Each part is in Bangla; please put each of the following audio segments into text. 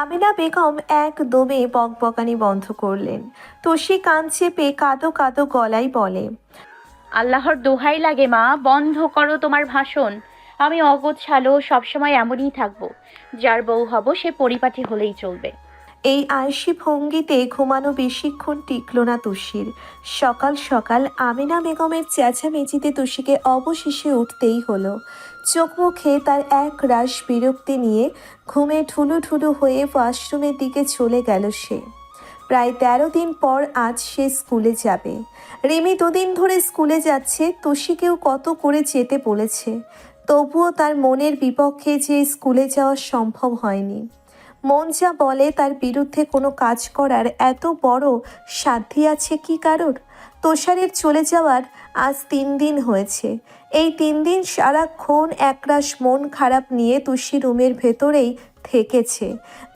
আমিনা বেগম একদমে বকবকানি বন্ধ করলেন। তুষি কান চেপে কাঁদো কাঁদো গলায় বলে, আল্লাহর দোহাই লাগে মা, বন্ধ করো তোমার ভাষণ। আমি অগোছালো সবসময় এমনই থাকবো। যার বউ হব সে পরিপাটি হলেই চলবে। এই আলসি ভঙ্গিতে ঘুমানো বেশিক্ষণ টিকল না তুষির। সকাল সকাল আমিনা বেগমের চেঁচামেচিতে তুষিকে অবশেষে উঠতেই হলো। চোখ মুখে তার এক রাশ বিরক্তি নিয়ে ঘুমে ঠুলু ঠুলু হয়ে ওয়াশরুমের দিকে চলে গেল সে। প্রায় ১৩ দিন পর আজ সে স্কুলে যাবে। রিমি দুদিন ধরে স্কুলে যাচ্ছে, তুষিকেও কত করে যেতে বলেছে, তবুও তার মনের বিপক্ষে যে স্কুলে যাওয়া সম্ভব হয়নি। মন যা বলে তার বিরুদ্ধে কোনো কাজ করার এত বড় সাধ্যি আছে কি কারোর? তুষারের চলে যাওয়ার আজ ৩ দিন হয়েছে। এই ৩ দিন সারাক্ষণ একরাশ মন খারাপ নিয়ে তুষি রুমের ভেতরেই থেকেছে।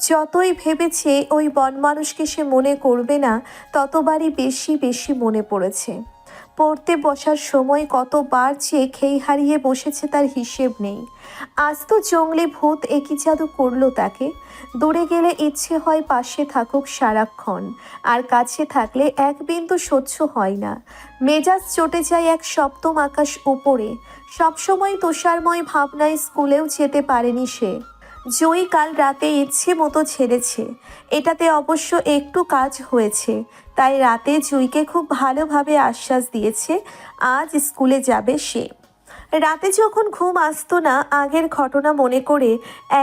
যতই ভেবেছে ওই বনমানুষকে সে মনে করবে না, ততবারই বেশি বেশি মনে পড়েছে। পড়তে বসার সময় কতবার যে খেই হারিয়ে বসেছে তার হিসেব নেই। আজ তো জঙ্গলি ভূত একই জাদু করলো তাকে। দূরে গেলে ইচ্ছে হয় পাশে থাকুক সারাক্ষণ, আর কাছে থাকলে এক বিন্দু সহ্য হয় না। মেজাজ চটে যায় এক সপ্তম আকাশ উপরে। সবসময় তুষারময় ভাবনায় স্কুলেও যেতে পারেনি সে। জয়ী কাল রাতে ইচ্ছে মতো ছেড়েছে, এটাতে অবশ্য একটু কাজ হয়েছে। তাই রাতে জুইকে খুব ভালোভাবে আশ্বাস দিয়েছে আজ স্কুলে যাবে সে। রাতে যখন ঘুম আসতো না, আগের ঘটনা মনে করে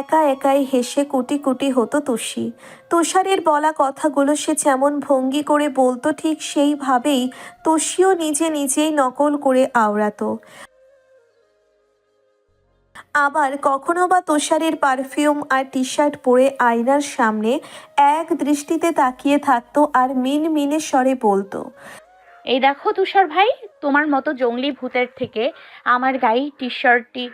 একা একাই হেসে কুটি কুটি হতো তুষি। তুষারের বলা কথাগুলো সে যেমন ভঙ্গি করে বলতো ঠিক সেইভাবেই তুষিও নিজে নিজেই নকল করে আওড়াতো। আবার কখনো বা তুষারের পারফিউম আর টি শার্ট পরে আয়নার সামনে এক দৃষ্টিতে তাকিয়ে থাকতো আর মিনমিনে স্বরে বলতো, এই দেখো তুষার ভাই, তোমার মতো জঙ্গলি ভূতের থেকে আমার গায়ে টি শার্টটি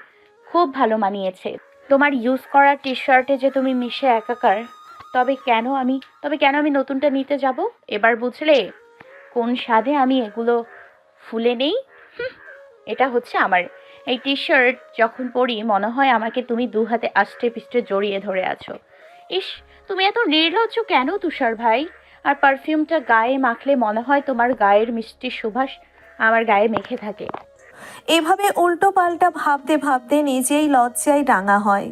খুব ভালো মানিয়েছে। তোমার ইউজ করা টি শার্টে যে তুমি মিশে একাকার। তবে কেন আমি নতুনটা নিতে যাব? এবার বুঝলে কোন স্বাদে আমি এগুলো ফুলে নেই। এটা হচ্ছে আমার। এই টি শার্ট যখন পরি মনে হয় আমাকে তুমি দু হাতে আষ্টে পিষ্টে জড়িয়ে ধরে আছো। ইস, তুমি এত নির্লজ্জ কেন তুষার ভাই? আর পারফিউমটা গায়ে মাখলে মনে হয় তোমার গায়ের মিষ্টি সুবাস আমার গায়ে মেখে থাকে। এভাবে উল্টো পাল্টা ভাবতে ভাবতে নিজেই লজ্জায় রাঙা হয়।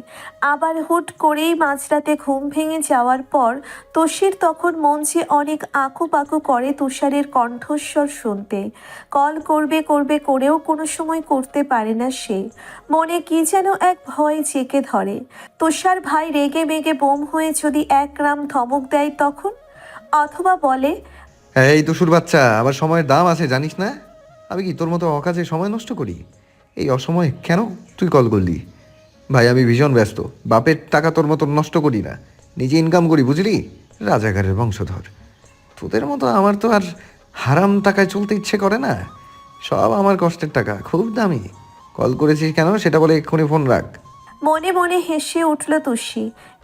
আবার হুট করেই মাঝরাতে ঘুম ভেঙে যাওয়ার পর তুষির তখন মন যে অনেক আঁকুপাকু করে তুষারের কণ্ঠস্বর শুনতে। কল করবে করবে করেও কোনো সময় করতে পারে না সে। মনে কি যেন এক ভয় জেঁকে ধরে। তুষার ভাই রেগে মেগে বোম হয়ে যদি এক রাম ধমক দেয় তখন, অথবা বলে, এই দুশুর বাচ্চা, আবার সময়ের দাম আছে জানিস না? আমি কি তোর মতো অকাজে সময় নষ্ট করি? এই অসময়ে কেন তুই কল করলি? ভাই আমি ভীষণ ব্যস্ত, বাপের টাকা তোর মতো নষ্ট করি না, নিজে ইনকাম করি বুঝলি, রাজাকারের বংশধর। তোদের মতো আমার তো আর হারাম টাকায় চলতে ইচ্ছে করে না, সব আমার কষ্টের টাকা, খুব দামি। কল করেছিস কেন সেটা বলে এক্ষুনি ফোন রাখ। মনে মনে হেসে উঠল তুষি।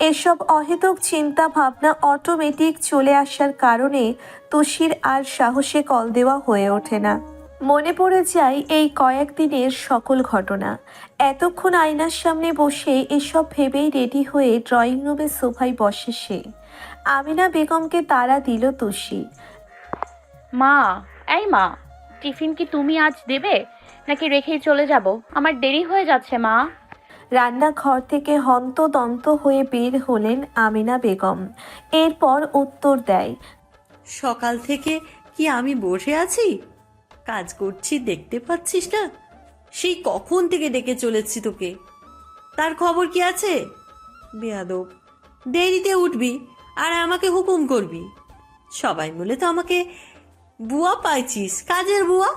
এসব অহেতুক চিন্তা ভাবনা অটোমেটিক চলে আসার কারণে তুষির আর সাহসে কল দেওয়া হয়ে ওঠে না। মনে পড়ে যায় এই কয়েকদিনের সকল ঘটনা। এতক্ষণ আয়নার সামনে বসে এসব ভেবেই রেডি হয়ে ড্রয়িং রুমের সোফায় বসে সে। আমিনা বেগমকে তাড়া দিল তুষি। মা, এই মা, টিফিন কি তুমি আজ দেবে নাকি রেখেই চলে যাব? আমার দেরি হয়ে যাচ্ছে মা। রান্নাঘর থেকে হন্তদন্ত হয়ে বের হলেন আমিনা বেগম। এরপর উত্তর দেয়, সকাল থেকে কি আমি বসে আছি? কাজ করছি দেখতে পাচ্ছিস না? সেই কখন থেকে ডেকে চলেছি তোকে। তার খবর কি আছে? বেয়াদব, দেরিতে উঠবি আর আমাকে হুকুম করবি। সবাই মিলে তো আমাকে বুয়া পাইছিস, কাজের বুয়া।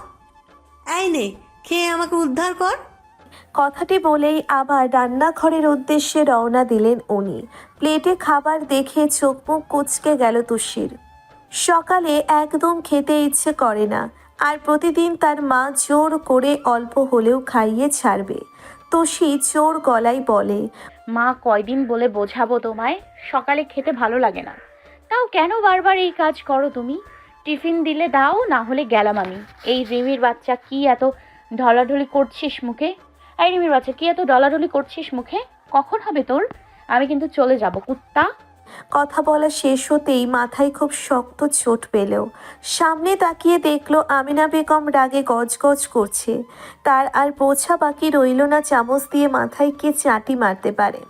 এই নে, খেয়ে আমাকে উদ্ধার কর। কথাটি বলেই আবার রান্নাঘরের উদ্দেশ্যে রওনা দিলেন উনি। প্লেটে খাবার দেখে চোখ মুখ কুঁচকে গেল তুষির। সকালে একদম খেতে ইচ্ছে করে না, আর প্রতিদিন তার মা জোর করে অল্প হলেও খাইয়ে ছাড়বে। তুষি জোর গলায় বলে, মা, কয়দিন বলে বোঝাবো তোমায়, সকালে খেতে ভালো লাগে না। তাও কেন বারবার এই কাজ করো তুমি? টিফিন দিলে দাও, না হলে গেলাম আমি। এই রিমির বাচ্চা কি এত ঢলাঢলি করছিস মুখে? কখন হবে তোর? আমি কিন্তু চলে যাব কুত্তা। কথা বলা শেষ হতেই মাথায় খুব শক্ত চোট পেল। সামনে তাকিয়ে দেখলো আমিনা বেগম রাগে গজগজ করছে। তার আর বোঝা বাকি রইল না চামচ দিয়ে মাথায় কে চাটি মারতে পারে।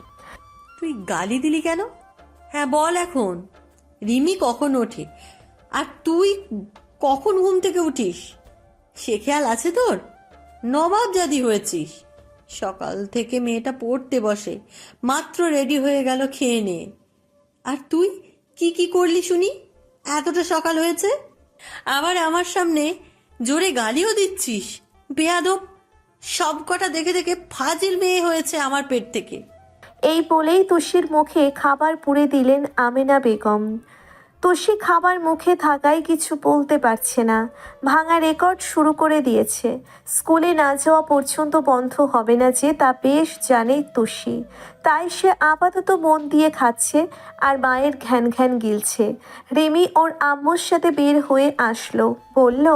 তুই গালি দিলি কেন? হ্যাঁ বল এখন। রিমি কখন ওঠে আর তুই কখন ঘুম থেকে উঠিস সে খেয়াল আছে তোর? নবাব জাদি হয়েছিস। সকাল থেকে মেয়েটা পড়তে বসে, মাত্র রেডি হয়ে গেল খেয়ে নে। আর তুই কি কি করলি শুনি? এতটা সকাল হয়েছে আবার আমার সামনে জোরে গালিও দিচ্ছিস। বেয়াদব! সব কটা দেখে দেখে ফাজিল মেয়ে হয়েছে আমার পেট থেকে। এই বলেই তুষির মুখে খাবার পুরে দিলেন আমিনা বেগম। তুষি খাবার মুখে থাকায় কিছু বলতে পারছে না। ভাঙা রেকর্ড শুরু করে দিয়েছে। স্কুলে না যাওয়া পর্যন্ত বন্ধ হবে না যে তা বেশ জানে তুষি। তাই সে আপাতত মন দিয়ে খাচ্ছে আর মায়ের ঘ্যান ঘ্যান গিলছে। রিমি ওর আম্মুর সাথে বের হয়ে আসলো, বলল,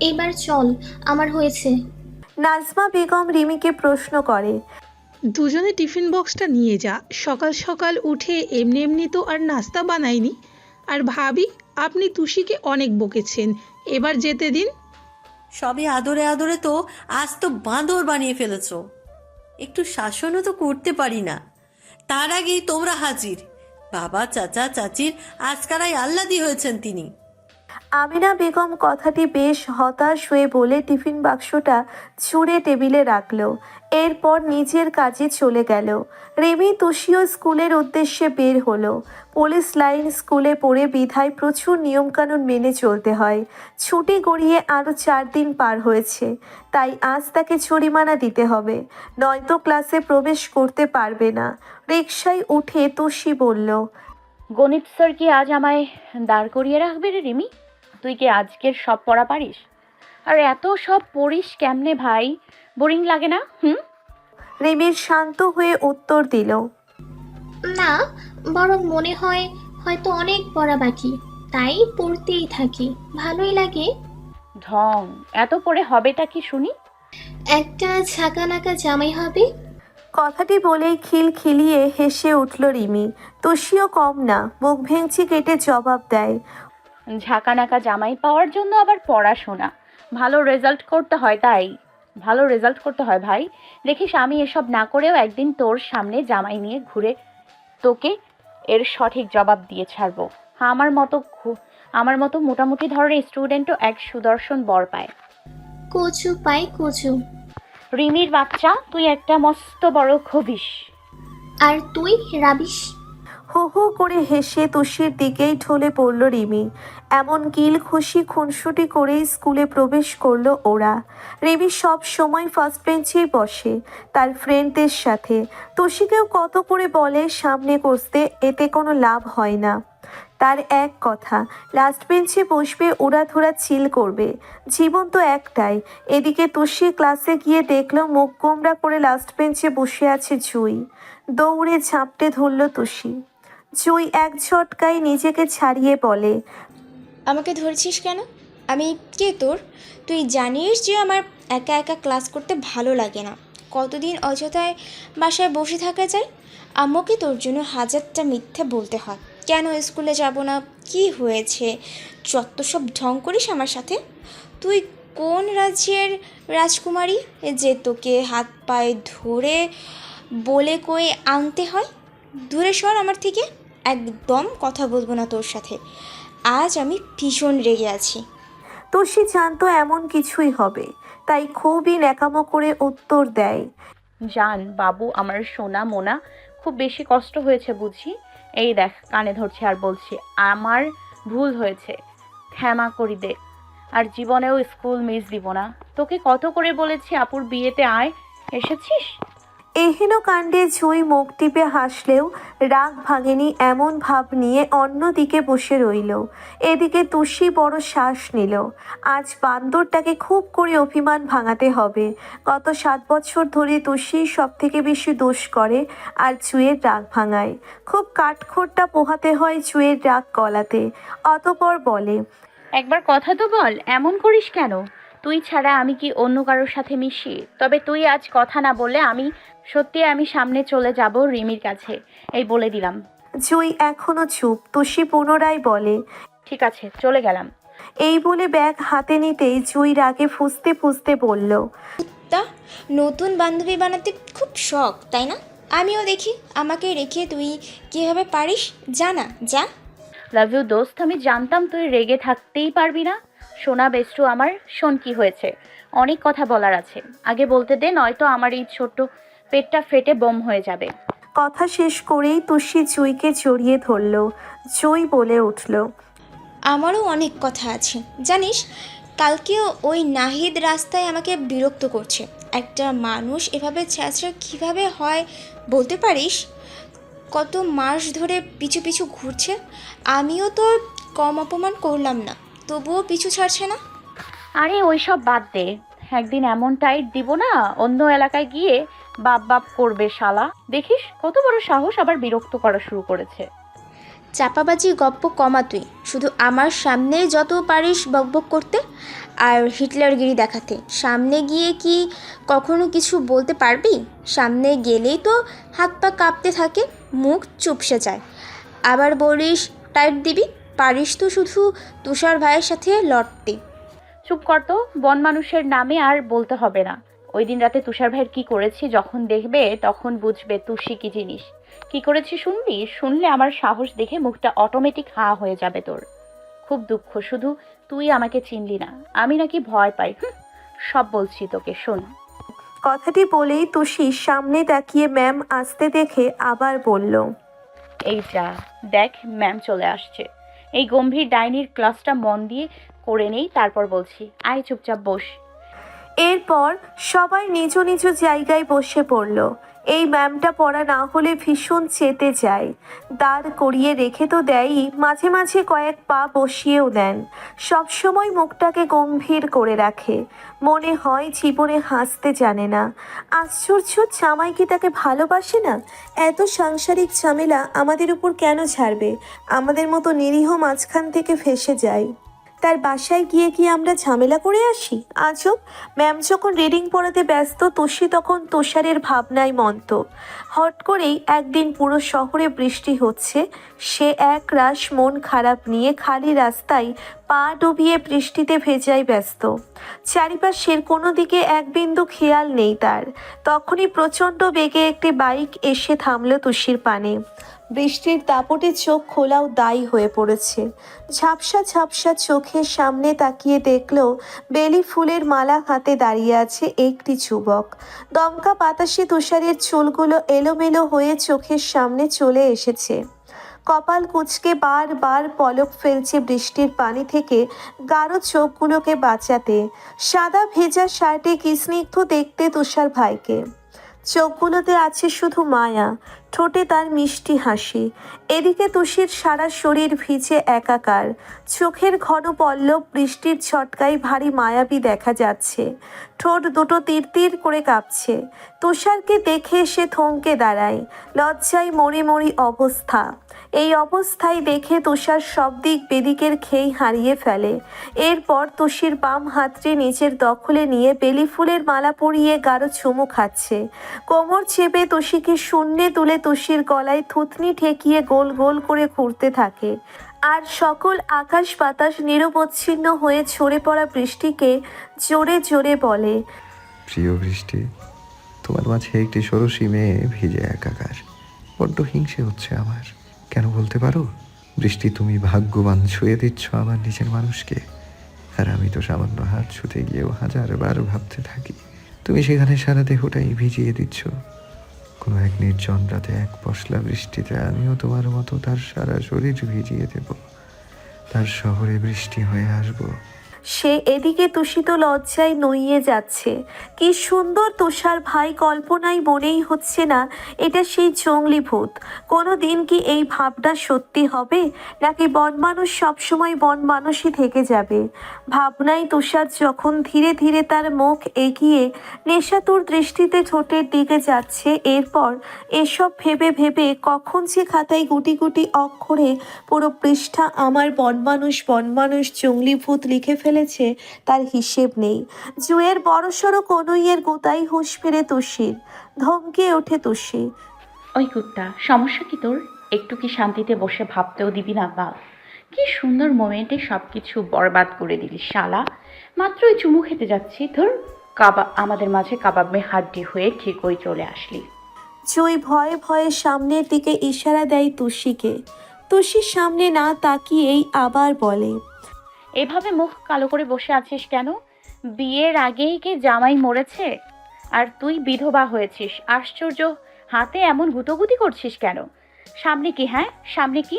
এবার চল, আমার হয়েছে। নাজমা বেগম রিমিকে প্রশ্ন করে, দুজনে টিফিন বক্সটা নিয়ে যা, সকাল সকাল উঠে এমনি এমনি তো আর নাস্তা বানাইনি। আর ভাবি, আপনি তুষিকে অনেক বকেছেন, এবার যেতে দিন। সবে আদরে আদরে তো আজ তো বাঁদর বানিয়ে ফেলেছ। একটু শাসনও তো করতে পারি না। তার আগেই তোমরা হাজির। বাবা চাচা চাচির আজকারাই আহ্লাদি হয়েছেন তিনি। আমিনা বেগম কথাটি বেশ হতাশ হয়ে বলে টিফিন বাক্সটা ছুঁড়ে টেবিলে রাখলো। এরপর নিজের কাজে চলে গেল। রিমি তুষিও স্কুলের উদ্দেশ্যে বের হলো। পুলিশ লাইন স্কুলে পড়ে বিধায় প্রচুর নিয়মকানুন মেনে চলতে হয়। ছুটি গড়িয়ে আরও 4 দিন পার হয়েছে, তাই আজ তাকে জরিমানা দিতে হবে, নয়তো ক্লাসে প্রবেশ করতে পারবে না। রিকশায় উঠে তুষি বলল, গণিত স্যার কি আজ আমায় দাঁড় করিয়ে রাখবে রে রিমি? তুই কি আজকের সব পড়া পারিস? আর এত সব পড়িস কেমনে ভাই? বোরিং লাগে না? রিমির শান্ত হয়ে উত্তর দিল, না, বরং মনে হয় হয়তো অনেক পড়া বাকি, তাই পড়তেই থাকি, ভালোই লাগে। ঢং! এত পড়ে হবেটা কি শুনি? একটা ঝাঁকানাকা জামাই হবে। কথাটি বলেই খিলখিলিয়ে হেসে উঠল রিমি। তুষিও কম না, মুখ ভেঙচি কেটে জবাব দেয়, ঝাঁকানাকা জামাই পাওয়ার জন্য আবার পড়াশোনা? ভালো রেজাল্ট করতে হয়, তাই ভালো রেজাল্ট করতে হয় ভাই। দেখিস আমি এসব না করেও একদিন তোর সামনে জামাই নিয়ে ঘুরে তোকে এর সঠিক জবাব দিয়ে ছাড়বো। আমার মতো মোটামুটি ধরনের স্টুডেন্টও এক সুদর্শন বর পায়। কচু পাই কচু। রিমির বাচ্চা, তুই একটা মস্ত বড় খবিস। আর তুই রাবিশ। হু হু করে হেসে তুষির দিকেই ঢলে পড়ল রিমি। এমন কিল খুশি খুনসুটি করেই স্কুলে প্রবেশ করলো ওরা। রিমি সব সময় ফার্স্ট বেঞ্চেই বসে তার ফ্রেন্ডদের সাথে। তুষিকেও কত করে বলে সামনে বসতে, এতে কোনো লাভ হয় না। তার এক কথা, লাস্ট বেঞ্চে বসবে, উড়াধুরা চিল করবে। জীবন তো একটাই। এদিকে তুষি ক্লাসে গিয়ে দেখলো মুখ গোমড়া করে লাস্ট বেঞ্চে বসে আছে জুই। দৌড়ে ঝাঁপটে ধরল তুষি। জুই এক ঝটকায় নিজেকে ছাড়িয়ে বলে, আমাকে ধরছিস কেন? আমি কে তোর? তুই জানিস যে আমার একা একা ক্লাস করতে ভালো লাগে না। কতদিন অযথায় বাসায় বসে থাকা যায়? আম্মুকে তোর জন্য হাজারটা মিথ্যে বলতে হয়। কেন স্কুলে যাব না? কি হয়েছে? যত সব ঢং করিস আমার সাথে। তুই কোন রাজ্যের রাজকুমারী যে তোকে হাত পায়ে ধরে বলে কয়ে আনতে হয়? দূরে সর আমার থেকে, একদম কথা বলবো না তোর সাথে। আজ আমি ভীষণ রেগে আছি। তুষি জানতো এমন কিছুই হবে, তাই খুবই ন্যাকামো করে উত্তর দেয়, জান বাবু, আমার সোনা মোনা, খুব বেশি কষ্ট হয়েছে বুঝি। এই দেখ কানে ধরছে আর বলছি আমার ভুল হয়েছে, ক্ষমা করি দে। আর জীবনেও স্কুল মিস দিব না। তোকে কত করে বলেছি আপুর বিয়েতে আয়, এসেছিস? এহেন কাণ্ডে জুই মুখ টিপে হাসলেও রাগ ভাঙেনি, এমন ভাব নিয়ে অন্যদিকে বসে রইল। এদিকে তুষি বড় শ্বাস নিল। আজ বান্দরটাকে খুব করে অভিমান ভাঙাতে হবে। গত 7 বছর ধরে তুষি সব থেকে বেশি দোষ করে আর জুয়ের রাগ ভাঙায়। খুব কাঠখোট্টা পোহাতে হয় জুয়ের রাগ গলাতে। অতপর বলে, একবার কথা তো বল, এমন করিস কেন? তুই ছাড়া আমি কি অন্য কারোর সাথে মিশি? তবে তুই আজ কথা না বললে আমি সামনে চলে যাব রিমির কাছে, এই বলে দিলাম। জুই এখনো চুপ। তুষি পুনরায় বলে, ঠিক আছে, চলে গেলাম। এই বলে ব্যাগ হাতে নিতেই জুই রাগে ফুঁসতে ফুঁসতে বলল, তা নতুন বান্ধবী বানাতে খুব শখ তাই না? আমিও দেখি আমাকে রেখে তুই কীভাবে পারিস। জানা যা। লাভ ইউ দোস্ত, আমি জানতাম তুই রেগে থাকতেই পারবি না। সোনা বেস্টু আমার, শোন কি হয়েছে, অনেক কথা বলার আছে, আগে বলতে দে, নয়তো আমার এই ছোট্ট পেটটা ফেটে বোম হয়ে যাবে। কথা শেষ করেই তুষি জুইকে জড়িয়ে ধরল। জুই বলে উঠল, আমারও অনেক কথা আছে জানিস। কালকেও ওই নাহিদ রাস্তায় আমাকে বিরক্ত করছে। একটা মানুষ এভাবে ছ্যাঁচড়া কীভাবে হয় বলতে পারিস? কত মাস ধরে পিছু পিছু ঘুরছে। আমিও তো কম অপমান করলাম না, তবুও পিছু ছাড়ছে না। আরে ওইসব বাদ দে, একদিন এমন টাইট দিব না, অন্য এলাকায় গিয়ে বাপ বাপ করবে শালা। দেখিস কত বড় সাহস, আবার বিরক্ত করা শুরু করেছে। চাপাবাজি গপ্প কমা তুই। শুধু আমার সামনেই যত পারিস বকবক করতে আর হিটলারগিরি দেখাতে। সামনে গিয়ে কি কখনো কিছু বলতে পারবি? সামনে গেলেই তো হাত পা কাঁপতে থাকে, মুখ চুপসে যায়। আবার বলিস টাইট দিবি। পারিস তো শুধু তুষার ভাইয়ের সাথে লড়তে। চুপ কর তো, বন মানুষের নামে আর বলতে হবে না। ওই দিন রাতে তুষার ভাইয়ের কি করেছি যখন দেখবে তখন বুঝবে তুষি কি জিনিস। কি করেছি শুনবি? শুনলে আমার সাহস দেখে মুখটা অটোমেটিক হা হয়ে যাবে তোর। খুব দুঃখ, শুধু তুই আমাকে চিনলি না, আমি নাকি ভয় পাই। সব বলছি তোকে, শোন। কথাটি বলেই তুষি সামনে তাকিয়ে ম্যাম আসতে দেখে আবার বলল, এই যা দেখ, ম্যাম চলে আসছে। এই গম্ভীর ডাইনির ক্লাসটা মন দিয়ে করে নেই, তারপর বলছি। আয় চুপচাপ বস। এরপর সবাই নিজ নিজ জায়গায় বসে পড়ল। এই ম্যামটা পড়া না হলে ভীষণ চেতে যায়। দাঁড় করিয়ে রেখে তো দেয়ই, মাঝে মাঝে কয়েক পা বসিয়েও দেন। সবসময় মুখটাকে গম্ভীর করে রাখে, মনে হয় জীবনে হাসতে জানে না। আশ্চর্য, জামাই কি তাকে ভালোবাসে না? এত সাংসারিক ঝামেলা আমাদের উপর কেন ছাড়বে? আমাদের মতো নিরীহ মাঝখান থেকে ফেসে যায়। তার বাসায় গিয়ে কি আমরা ঝামেলা করে আসি? আজব। ম্যাম যখন রিডিং পড়াতে ব্যস্ত, তুষি তখন তুষারের ভাবনায় মন্ত। হট করেই একদিন পুরো শহরে বৃষ্টি হচ্ছে। সে এক রাশ মন খারাপ নিয়ে খালি রাস্তায় পা ডুবিয়ে বৃষ্টিতে ভেজায় ব্যস্ত। চারিপাশের কোনো দিকে এক বিন্দু খেয়াল নেই তার। তখনই প্রচণ্ড বেগে একটি বাইক এসে থামল তুষির পানে। বৃষ্টির দাপটে চোখ খোলাও দায়ী হয়ে পড়েছে। ঝাপসা ঝাপসা চোখের সামনে তাকিয়ে দেখল বেলি ফুলের মালা হাতে দাঁড়িয়ে আছে একটি যুবক। দমকা বাতাসে তুষারের চুলগুলো এলোমেলো হয়ে চোখের সামনে চলে এসেছে। কপাল কুঁচকে বারবার পলক ফেলছে বৃষ্টির পানি থেকে গাঢ় চোখগুলোকে বাঁচাতে। সাদা ভেজা শার্টে কি স্নিগ্ধ দেখতে তুষার ভাইকে। চোখগুলোতে আছে শুধু মায়া, ঠোঁটে তার মিষ্টি হাসি। এদিকে তুষির সারা শরীর ভিজে একাকার, চোখের ঘন পল্লব বৃষ্টির ছটকায় ভারী মায়াবী দেখা যাচ্ছে। ঠোঁট দুটো তীর তীর করে কাঁপছে। তুষারকে দেখে সে থমকে দাঁড়ায়, লজ্জায় মরি মরি অবস্থা। এই অবস্থায় দেখে তুষার সব দিক বেদিকের খেই হারিয়ে ফেলে। এরপর তুষির বাম হাতটি নিজের দখলে নিয়ে বেলি ফুলের মালা পরিয়ে গাঢ় চুমু খাচ্ছে। কোমর চেপে তুষিকে শূন্যে তুলে তুষির গলায় থুতনি ঠেকিয়ে গোল গোল করে ঘুরতে থাকে। আর সকল আকাশ বাতাস নিরবচ্ছিন্ন হয়ে ঝরে পড়া বৃষ্টিকে জোরে জোরে বলে, প্রিয় বৃষ্টি, তোমার মাঝে একটি ষোড়শী মেয়ে ভিজে একাকার। বড্ড হিংসে হচ্ছে আমার। কেন বলতে পারো? বৃষ্টি, তুমি ভাগ্যবান, ছুঁয়ে দিচ্ছ আমার নিজের মানুষকে। আর আমি তো সামান্য হাত ছুঁতে গিয়েও হাজারবার ভাবতে থাকি। তুমি সেখানে সারা দেহটাই ভিজিয়ে দিচ্ছ। কোনো এক নির্জন রাতে এক পশলা বৃষ্টিতে আমিও তোমার মতো তার সারা শরীর ভিজিয়ে দেব। তার শহরে বৃষ্টি হয়ে আসবো। সে এদিকে তুষিত লজ্জায় নইয়ে যাচ্ছে। কি সুন্দর তুষার ভাই, কল্পনায় মনেই হচ্ছে না এটা সেই জঙ্গলি ভূত। কোনো দিন কি এই ভাবনা সত্যি হবে, নাকি বন মানুষ সবসময় বন মানুষই থেকে যাবে? ভাবনায় তুষার যখন ধীরে ধীরে তার মুখ এগিয়ে নেশাতুর দৃষ্টিতে ঠোঁটের দিকে যাচ্ছে, এরপর এসব ভেবে ভেবে কখন যে খাতায় গুটি গুটি অক্ষরে পুরো পৃষ্ঠা আমার বন মানুষ জঙ্গলি ভূত লিখে ফেলেছে তার হিসেব নেই। জুয়ের বড়সড় কনুইয়ের গোতায় হুঁশ ফিরে তুষির। ধমকে ওঠে তুষি, ওই কুত্তা, সমস্যা কি তোর? একটু কি শান্তিতে বসে ভাবতেও দিবি না? বা কি সুন্দর মোমেন্টে সব কিছু বরবাদ করে দিলি শালা। মাত্রই চুমু খেতে যাচ্ছি, ধর আমাদের মাঝে কাবাবে হাড্ডি হয়ে ঠিকই চলে আসলি। জুই ভয়ে ভয়ে সামনের দিকে ইশারা দেয় তুষিকে। তুষির সামনে না তাকিয়েই আবার বলে, এভাবে মুখ কালো করে বসে আছিস কেন? বিয়ের আগেই কি জামাই মরেছে আর তুই বিধবা হয়েছিস? আশ্চর্য, হাতে এমন গুতোগুতি করছিস কেন? সামনে কি? হ্যাঁ সামনে কি?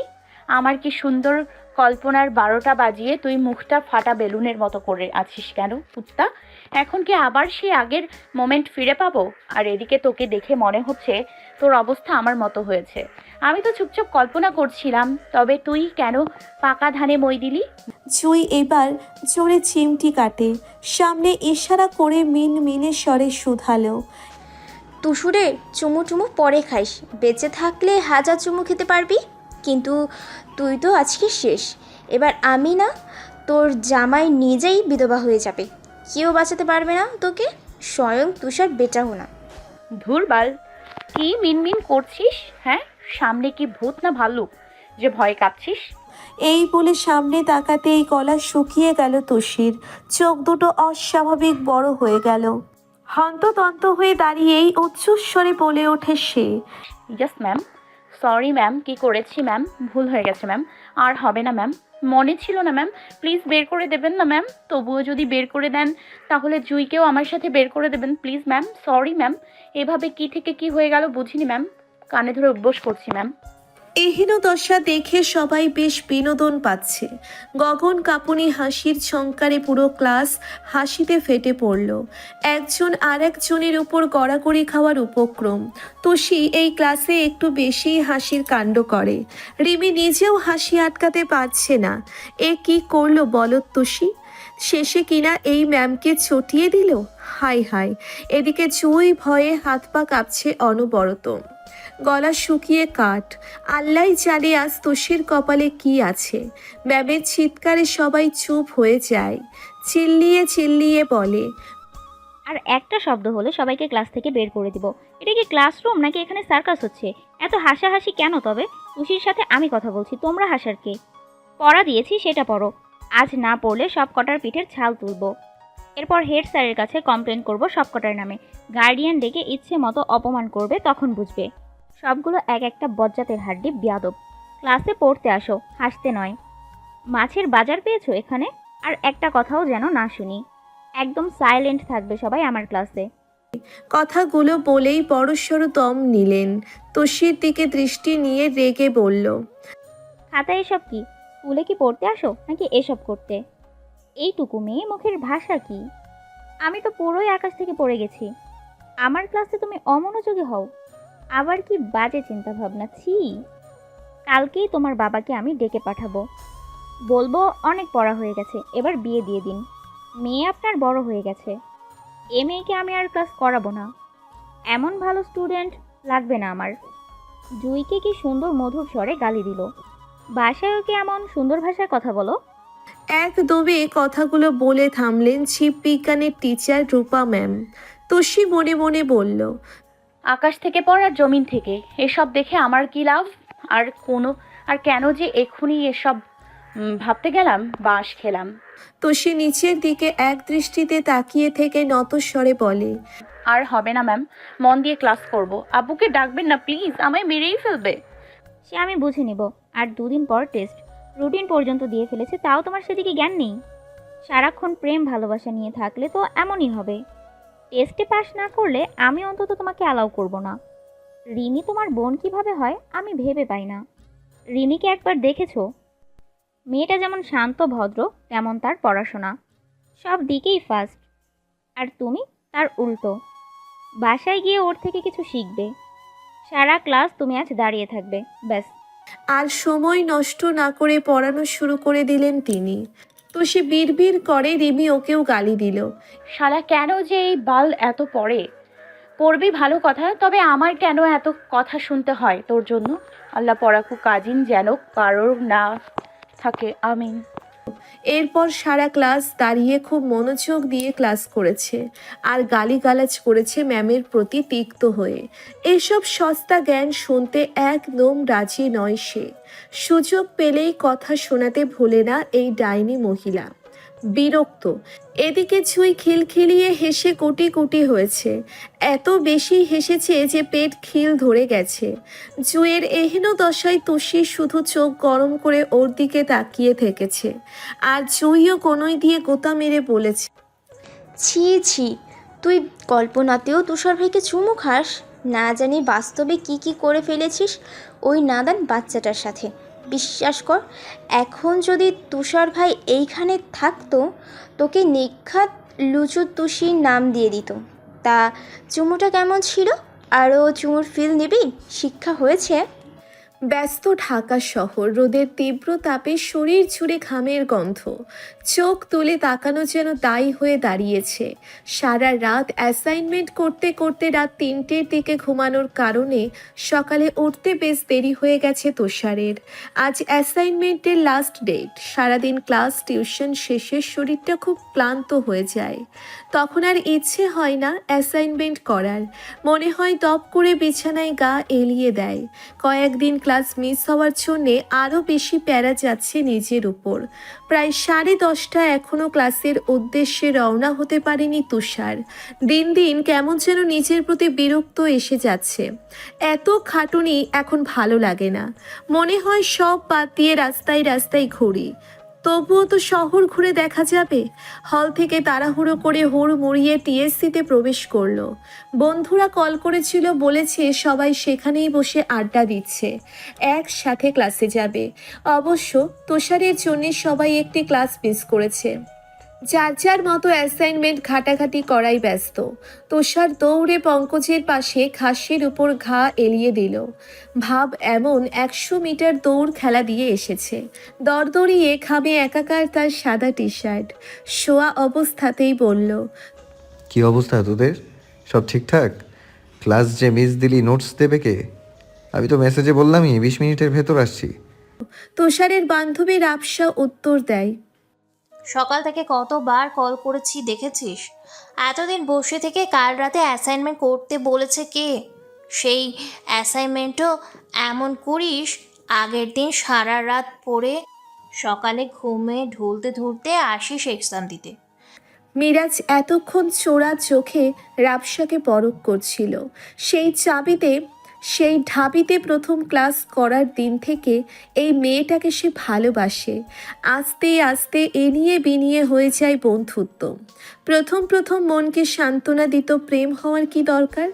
আমার কি সুন্দর কল্পনার 12টা বাজিয়ে তুই মুখটা ফাটা বেলুনের মতো করে আছিস কেন কুত্তা? এখন কি আবার সেই আগের মোমেন্ট ফিরে পাবো? আর এদিকে তোকে দেখে মনে হচ্ছে তোর অবস্থা আমার মতো হয়েছে। আমি তো চুপচাপ কল্পনা করছিলাম, তবে তুই কেন পাকা ধানে মই দিলি? জুই এবার জোরে চিমটি কাটে, সামনে ইশারা করে মিন মিনে স্বরে শুধালো, তুষুরে চুমু টুমু পরে খাইস, বেঁচে থাকলে হাজার চুমু খেতে পারবি, কিন্তু তুই তো আজকে শেষ। এবার আমি না, তোর জামাই নিজেই বিধবা হয়ে যাবে, কেউ বাঁচাতে পারবে না তোকে, স্বয়ং তুষার বেটাও না। ধুরবাল, কি মিনমিন করছিস? হ্যাঁ সামনে কি ভূত না ভাল্লুক যে ভয় কাঁপছিস? এই বলে সামনে তাকাতেই গলা শুকিয়ে গেল তুষির, চোখ দুটো অস্বাভাবিক বড় হয়ে গেল। হন্তদন্ত হয়ে দাঁড়িয়েই উচ্চস্বরে বলে ওঠে সে, ইয়েস ম্যাম, সরি ম্যাম, কি করেছি ম্যাম, ভুল হয়ে গেছে ম্যাম, আর হবে না ম্যাম, মনে ছিল না ম্যাম, প্লিজ বের করে দেবেন না ম্যাম, তবুও যদি বের করে দেন তাহলে জুইকেও আমার সাথে বের করে দেবেন প্লিজ ম্যাম, সরি ম্যাম, এভাবে কি থেকে কি হয়ে গেল বুঝিনি ম্যাম, কানে ধরে উঠবোস করছি ম্যাম। এহেন দশা দেখে সবাই বেশ বিনোদন পাচ্ছে। গগন কাঁপুনি হাসির ঝংকারে পুরো ক্লাস হাসিতে ফেটে পড়ল। একজন আর একজনের উপর গড়াগড়ি খাওয়ার উপক্রম। তুষি এই ক্লাসে একটু বেশিই হাসির কাণ্ড করে। রিমি নিজেও হাসি আটকাতে পারছে না। এ কি করলো বলো তুষি? শেষে কিনা এই ম্যামকে চটিয়ে দিল। হায় হায়, এদিকে জুই ভয়ে হাত পা কাঁপছে অনবরত, গলা শুকিয়ে কাঠ। আল্লাহ জানে আজ তুষির কপালে কি আছে। ম্যামের চিৎকারে সবাই চুপ হয়ে যায়। চিল্লিয়ে চিল্লিয়ে বলে, আর একটা শব্দ হলে সবাইকে ক্লাস থেকে বের করে দিব। এটা কি ক্লাসরুম নাকি এখানে সার্কাস হচ্ছে? এত হাসাহাসি কেন? তবে তুষির সাথে আমি কথা বলছি, তোমরা হাসার কে? পড়া দিয়েছি সেটা পড়ো, আজ না পড়লে সব কটার পিঠের ছাল তুলবো। এরপর হেড স্যারের কাছে কমপ্লেন করব সব কটার নামে, গার্ডিয়ান ডেকে ইচ্ছে মতো অপমান করবে, তখন বুঝবে। সবগুলো এক একটা বজ্জাতের হাড্ডি বিয়াদব। ক্লাসে পড়তে আসো, হাসতে নয়। মাছের বাজার পেয়েছো এখানে? আর একটা কথাও যেন না শুনি। একদম সাইলেন্ট থাকবে সবাই আমার ক্লাসে। কথাগুলো বলেই বড়সড় দম নিলেন। তুষির দিকে দৃষ্টি নিয়ে রেগে বলল, খাতায় এসব কি? স্কুলে কি পড়তে আসো নাকি এসব করতে? এইটুকু মেয়ে মুখের ভাষা কি? আমি তো পুরোই আকাশ থেকে পড়ে গেছি। আমার ক্লাসে তুমি অমনোযোগী হও, আবার কি বাজে চিন্তা ভাবনা! ছি! কালকেই তোমার বাবাকে আমি ডেকে পাঠাবো, বলবো অনেক পড়া হয়ে গেছে, এবার বিয়ে দিয়ে দিন। মেয়ে আপনার বড় হয়ে গেছে, এ মেয়েকে আমি আর ক্লাস করাবো না। এমন ভালো স্টুডেন্ট লাগবে না আমার। জুইকে কি সুন্দর মধুর স্বরে গালি দিল। বাসায় ওকে এমন সুন্দর ভাষায় কথা বলো? একদমে কথাগুলো বলে থামলেন জীববিজ্ঞানের টিচার রূপা ম্যাম। তুষি মনে মনে বলল, আকাশ থেকে পড়ার জমিন থেকে, এসব দেখে আমার কি লাভ? আর কেন যে এক্ষুনি এসব ভাবতে গেলাম, বাঁশ খেলাম। তুষি নিচের দিকে এক দৃষ্টিতে তাকিয়ে থেকে নতস্বরে বলে, আর হবে না ম্যাম, মন দিয়ে ক্লাস করব। আব্বুকে ডাকবেন না প্লিজ, আমায় মেরেই ফেলবে। সে আমি বুঝে নেব। আর 2 দিন পর টেস্ট, রুটিন পর্যন্ত দিয়ে ফেলেছে, তাও তোমার সেদিকে জ্ঞান নেই। সারাক্ষণ প্রেম ভালোবাসা নিয়ে থাকলে তো এমনই হবে। টেস্টে পাস না করলে আমি অন্তত তোমাকে অ্যালাউ করব না। রিমি তোমার বোন কিভাবে হয় আমি ভেবে পাই না। রিমিকে একবার দেখেছো? মেয়েটা যেমন শান্ত ভদ্র, তেমন তার পড়াশোনা সব দিকেই ফার্স্ট। আর তুমি তার উল্টো। বাসায় গিয়ে ওর থেকে কিছু শিখবে। সারা ক্লাস তুমি আজ দাঁড়িয়ে থাকবে, ব্যাস। আর সময় নষ্ট না করে পড়ানো শুরু করে দিলেন তিনি। তুষি বিড়বিড় করে রিমি ওকেও গালি দিল। শালা কেন যে এই বাল এত পড়ে? পড়বি ভালো কথা, তবে আমার কেন এত কথা শুনতে হয় তোর জন্য? আল্লাহ পড়াকু কাজিন যেন কারোর না থাকে, আমিন। এরপর সারা ক্লাস দাঁড়িয়ে খুব মনোযোগ দিয়ে ক্লাস করেছে আর গালিগালাজ করেছে ম্যামের প্রতি তিক্ত হয়ে। এসব সস্তা জ্ঞান শুনতে একদম রাজি নয় সে। সুযোগ পেলেই কথা শোনাতে ভোলে না এই ডাইনি মহিলা। বিরক্ত। এদিকে ছুঁই খিলখিলিয়ে হেসে কোটি কোটি হয়েছে, এত বেশি হেসেছে যে পেট খিল ধরে গেছে। জুয়ের এহেন দশায় তুষি শুধু চোখ গরম করে ওর দিকে তাকিয়ে থেকেছে, আর জুইও কোনোই দিয়ে গোতা মেরে বলেছে, ছি ছি, তুই কল্পনাতেও তুষার ভাইকে চুমু খাস? না জানি বাস্তবে কি কি করে ফেলেছিস ওই নাদান বাচ্চাটার সাথে। বিশ্বাস কর, এখন যদি তুষার ভাই এইখানে থাকতো তোকে নিঘাত লুচু তুষির নাম দিয়ে দিত। তা চুমুটা কেমন ছিল? আরও চুমুর ফিল নিবি? শিক্ষা হয়েছে? ব্যস্ত ঢাকা শহর, রোদের তীব্র তাপে শরীর জুড়ে ঘামের গন্ধ, চোখ তুলে তাকানো যেন দায়ী হয়ে দাঁড়িয়েছে। সারা রাত অ্যাসাইনমেন্ট করতে করতে রাত 3টের দিকে ঘুমানোর কারণে সকালে উঠতে বেশ দেরি হয়ে গেছে তুষারের। আজ অ্যাসাইনমেন্টের লাস্ট ডেট। সারাদিন ক্লাস টিউশন শেষে শরীরটা খুব ক্লান্ত হয়ে যায়, তখন আর ইচ্ছে হয় না অ্যাসাইনমেন্ট করার। মনে হয় দপ করে বিছানায় গা এলিয়ে দেয়। কয়েকদিন ক্লাস মিস হওয়ার জন্যে আরও বেশি প্যারা যাচ্ছে নিজের উপর। প্রায় 10:30 এখনও ক্লাসের উদ্দেশ্যে রওনা হতে পারেনি তুষার। দিন দিন কেমন যেন নিজের প্রতি বিরক্ত এসে যাচ্ছে। এত খাটুনি এখন ভালো লাগে না। মনে হয় সব বাদ দিয়ে রাস্তায় রাস্তায় ঘুরি। তবুও তো শহর ঘুরে দেখা যাবে। হল থেকে তাড়াহুড়ো করে হুড় মুড়িয়ে টিএসসিতে প্রবেশ করলো। বন্ধুরা কল করেছিল, বলেছে সবাই সেখানেই বসে আড্ডা দিচ্ছে, একসাথে ক্লাসে যাবে। অবশ্য তুষারের জন্য সবাই একটি ক্লাস মিস করেছে। যার যার মতো অ্যাসাইনমেন্ট ঘাটাঘাটি করাই ব্যস্ত। তুষার দৌড়ে পঙ্কজের পাশে ঘাসের উপর ঘা এলিয়ে দিল। ভাব এমন 100 মিটার দৌড় খেলা দিয়ে এসেছে। দরদরিয়ে ঘামে একাকার তার সাদা টি শার্ট। শোয়া অবস্থাতেই বলল, কি অবস্থা তোদের? সব ঠিকঠাক? ক্লাস যে মিস দিলি নোটস দেবে কে? আমি তো মেসেজে বললামই 20 মিনিটের ভেতর আসছি। তুষারের বান্ধবী রাপসা উত্তর দেয়, সকাল থেকে কতবার কল করেছি দেখেছিস? এতদিন বসে থেকে কাল রাতে অ্যাসাইনমেন্ট করতে বলেছে কে? সেই অ্যাসাইনমেন্টও এমন করিস, আগের দিন সারা রাত পড়ে সকালে ঘুমে ঢুলতে ঢুলতে আসিস এক্সাম দিতে। মিরাজ এতক্ষণ চোরা চোখে রাপসাকে পরখ করছিল। সেই ঢাবিতে প্রথম ক্লাস করার দিন থেকে এই মেয়েটাকে সে ভালোবাসে। আস্তে আস্তে এনিয়ে বিনিয়ে হয়ে যায় বন্ধুত্ব। প্রথম প্রথম মনকে সান্ত্বনা দিত প্রেম হওয়ার কি দরকার?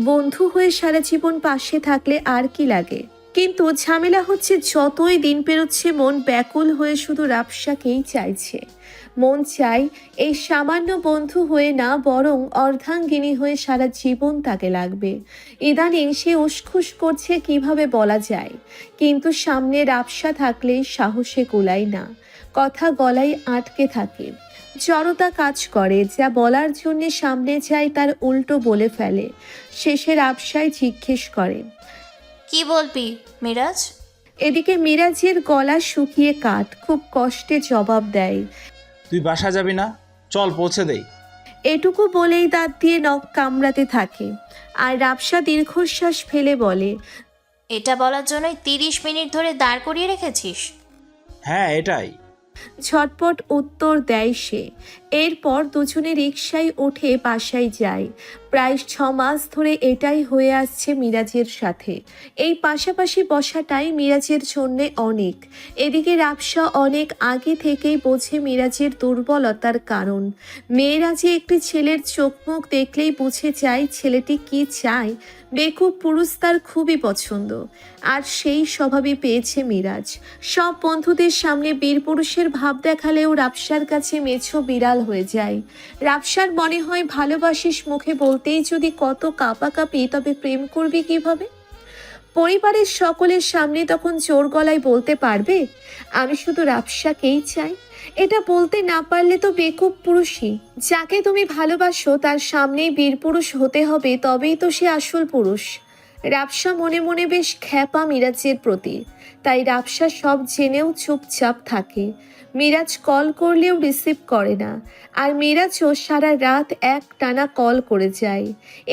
বন্ধু হয়ে সারা জীবন পাশে থাকলে আর কি লাগে? কিন্তু ঝামেলা হচ্ছে যতই দিন পেরোচ্ছে মন ব্যাকুল হয়ে শুধু রাপসাকেই চাইছে। মন চাই এই সামান্য বন্ধু হয়ে না, বরং অর্ধাঙ্গিনী হয়ে সারা জীবন তাকে লাগবে। ইদানিং সে উসখুস করছে কিভাবে বলা যায়, কিন্তু সামনে রাপসা থাকলে সাহসে কুলায় না। কথা গলায় আটকে থাকে, জড়তা কাজ করে, যা বলার জন্য সামনে যায় তার উল্টো বলে ফেলে। শেষে রাপসায় জিজ্ঞেস করে, কি বলবি মিরাজ? এদিকে মিরাজের গলা শুকিয়ে কাঠ, খুব কষ্টে জবাব দেয়, তুই বাসা যাবি না? চল পৌঁছে দেই। এটুকু বলেই দাঁত দিয়ে নখ কামড়াতে থাকে। আর রাপসা দীর্ঘশ্বাস ফেলে বলে, এটা বলার জন্যই 30 মিনিট ধরে দাঁড় করিয়ে রেখেছিস? হ্যাঁ এটাই। ঝটপট উত্তর দেয় সে। এরপর দুজনে রিকশায় উঠে বাসায় যায়। প্রায় 6 মাস ধরে এটাই হয়ে আসছে মিরাজের সাথে। এই পাশাপাশি বসাটাই মিরাজের জন্যে অনেক। এদিকে রাপসা অনেক আগে থেকেই বোঝে মিরাজের দুর্বলতার কারণ। মেয়েরা যে একটি ছেলের চোখ মুখ দেখলেই বুঝে যায় ছেলেটি কি চায়। বেকুব পুরুষ তার খুবই পছন্দ, আর সেই স্বভাবই পেয়েছে মিরাজ। সব বন্ধুদের সামনে বীর পুরুষের ভাব দেখালেও রাপসার কাছে মেছো বিড়াল হয়ে যায়। রাপসার মনে হয় ভালোবাসিস মুখে বলতেই যদি কত কাঁপাকাঁপি, তবে প্রেম করবি কিভাবে? পরিবারের সকলের সামনে তখন জোর গলায় বলতে পারবে, আমি শুধু রাপসাকেই চাই? এটা বলতে না পারলে তো বেকুব পুরুষই। যাকে তুমি ভালোবাসো তার সামনেই বীর পুরুষ হতে হবে, তবেই তো সে আসল পুরুষ। রাবসা মনে মনে বেশ খ্যাপা মিরাজের প্রতি, তাই রাবসা সব জেনেও চুপচাপ থাকে। মিরাজ কল করলেও রিসিভ করে না, আর মিরাজও সারা রাত এক টানা কল করে যায়।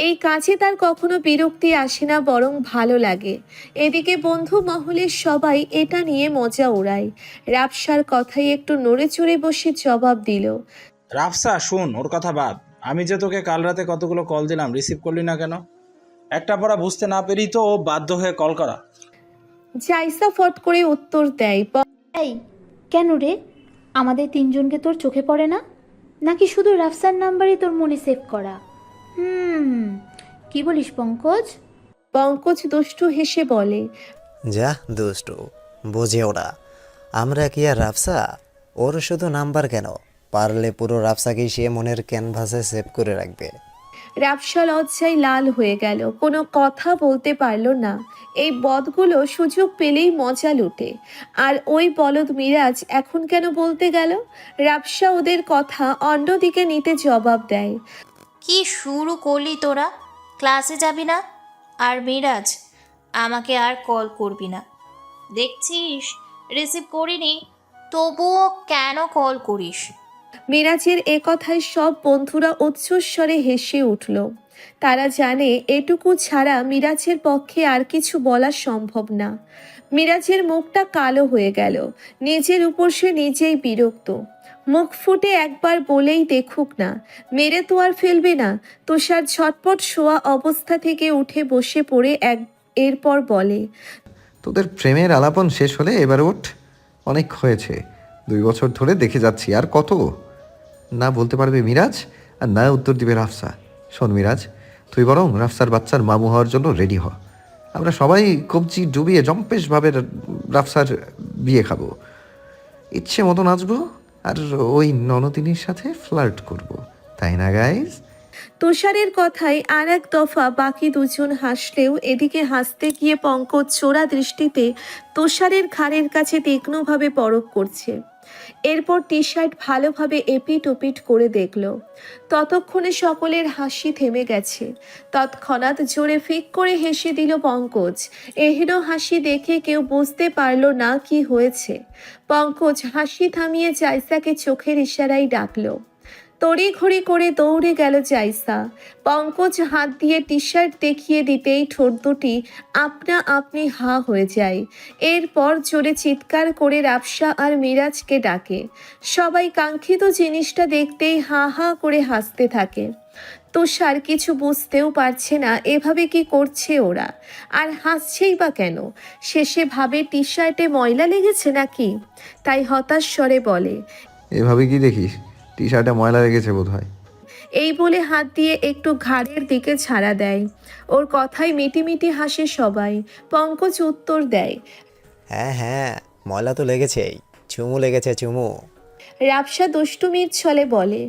এই কাজে তার কখনো বিরক্তি আসে না, বরং ভালো লাগে। এদিকে বন্ধু মহলের সবাই এটা নিয়ে মজা ওড়ায়। রাবসার কথাই একটু নড়ে চড়ে বসে জবাব দিল। রাফসা শোন, ওর কথা বাদ। আমি যে তোকে কাল রাতে কতগুলো কল দিলাম, রিসিভ করলি না কেন? একটা পড়া বুঝতে না পেরেই তো ও বাধ্য হয়ে কল করা। জাইসা ফট করে উত্তর দেয়। এই কেন রে, আমাদের তিনজনকে তোর চোখে পড়ে না, নাকি শুধু রাফসার নাম্বারই তোর মনে সেভ করা? কি বলিস পঙ্কজ? পঙ্কজ দুষ্টু হেসে বলে। যা দুষ্টু, বোঝেও না আমরা কি আর রাফসা? ওর শুধু নাম্বার কেন, পারলে পুরো রাফসাকেই সে মনের ক্যানভাসে সেভ করে রাখবে। রাবসা লজ্জায় লাল হয়ে গেল, কোনো কথা বলতে পারল না। এই বদগুলো সুযোগ পেলেই মজা লুটে, আর ওই বলদ মিরাজ এখন কেন বলতে গেল? রাবসা ওদের কথা অন্যদিকে নিতে জবাব দেয়। কি শুরু করলি তোরা? ক্লাসে যাবি না? আর মিরাজ, আমাকে আর কল করবি না। দেখছিস রিসিভ করিনি, তবুও কেন কল করিস? মিরাজের এ কথায় সব বন্ধুরা উচ্চস্বরে হেসে উঠল। তারা জানে এটুকু ছাড়া মিরাজের পক্ষে আর কিছু বলা সম্ভব না। মিরাজের মুখটা কালো হয়ে গেল, নিজের উপর সে নিজেই বিরক্ত। মুখ ফুটে একবার বলেই দেখুক না, মেরে তো আর ফেলবে না। তুষার ঝটপট শোয়া অবস্থা থেকে উঠে বসে পড়ে এরপর বলে। তোদের প্রেমের আলাপন শেষ হলে এবার ওঠ, অনেক হয়েছে। 2 বছর ধরে দেখে যাচ্ছি, আর কত? না বলতে পারবে মিরাজ, আর না উত্তর দিবে রাফসা। শোন মিরাজ, তুই বরং রাফসার বাচ্চার মামু হওয়ার জন্য রেডি হ। আমরা সবাই কবজি ডুবিয়ে জম্পেশভাবে রাফসার বিয়ে খাবো, ইচ্ছে মতো নাচবো, আর ওই ননদিনীর সাথে ফ্লার্ট করব, তাই না গাইজ? তুষারের কথায় আর এক দফা বাকি দুজন হাসলেও এদিকে হাসতে গিয়ে পঙ্কজ চোরা দৃষ্টিতে তুষারের ঘাড়ের কাছে তীক্ষ্ণভাবে পরখ করছে। এরপর টি শার্ট ভালোভাবে এপিট ওপিট করে দেখল। ততক্ষণে সকলের হাসি থেমে গেছে। তৎক্ষণাৎ জোরে ফিক করে হেসে দিল পঙ্কজ। এহেন হাসি দেখে কেউ বুঝতে পারল না কি হয়েছে। পঙ্কজ হাসি থামিয়ে জাইসাকে চোখের ইশারায় ডাকল। তড়িঘড়ি করে দৌড়ে গেল জাইসা। পঙ্কজ হাত দিয়ে টি শার্ট দেখিয়ে দিতেই ঠোঁট দুটি আপনা আপনি হা হয়ে যায়। এরপর জোরে চিৎকার করে রাবসা আর মিরাজকে ডাকে। সবাই কাঙ্ক্ষিত জিনিসটা দেখতেই হা হা করে হাসতে থাকে। তুষার কিছু বুঝতেও পারছে না এভাবে কি করছে ওরা, আর হাসছেই বা কেন। শেষে ভাবে টি শার্টে ময়লা লেগেছে নাকি, তাই হতাশ স্বরে বলে, এভাবে কি দেখিস? টি শার্টে ময়লা লেগেছে বোধ হয়। এই বলে হাত দিয়ে একটু ঘাড়ের দিকে ছাড়া দেয়। ওর কথায় মিটিমিটি হাসে সবাই। পঙ্কজ উত্তর দেয়, হ্যাঁ হ্যাঁ, ময়লা তো লেগেছেই, চুমু লেগেছে চুমু। রাবসা দুষ্টুমির ছলে বলে,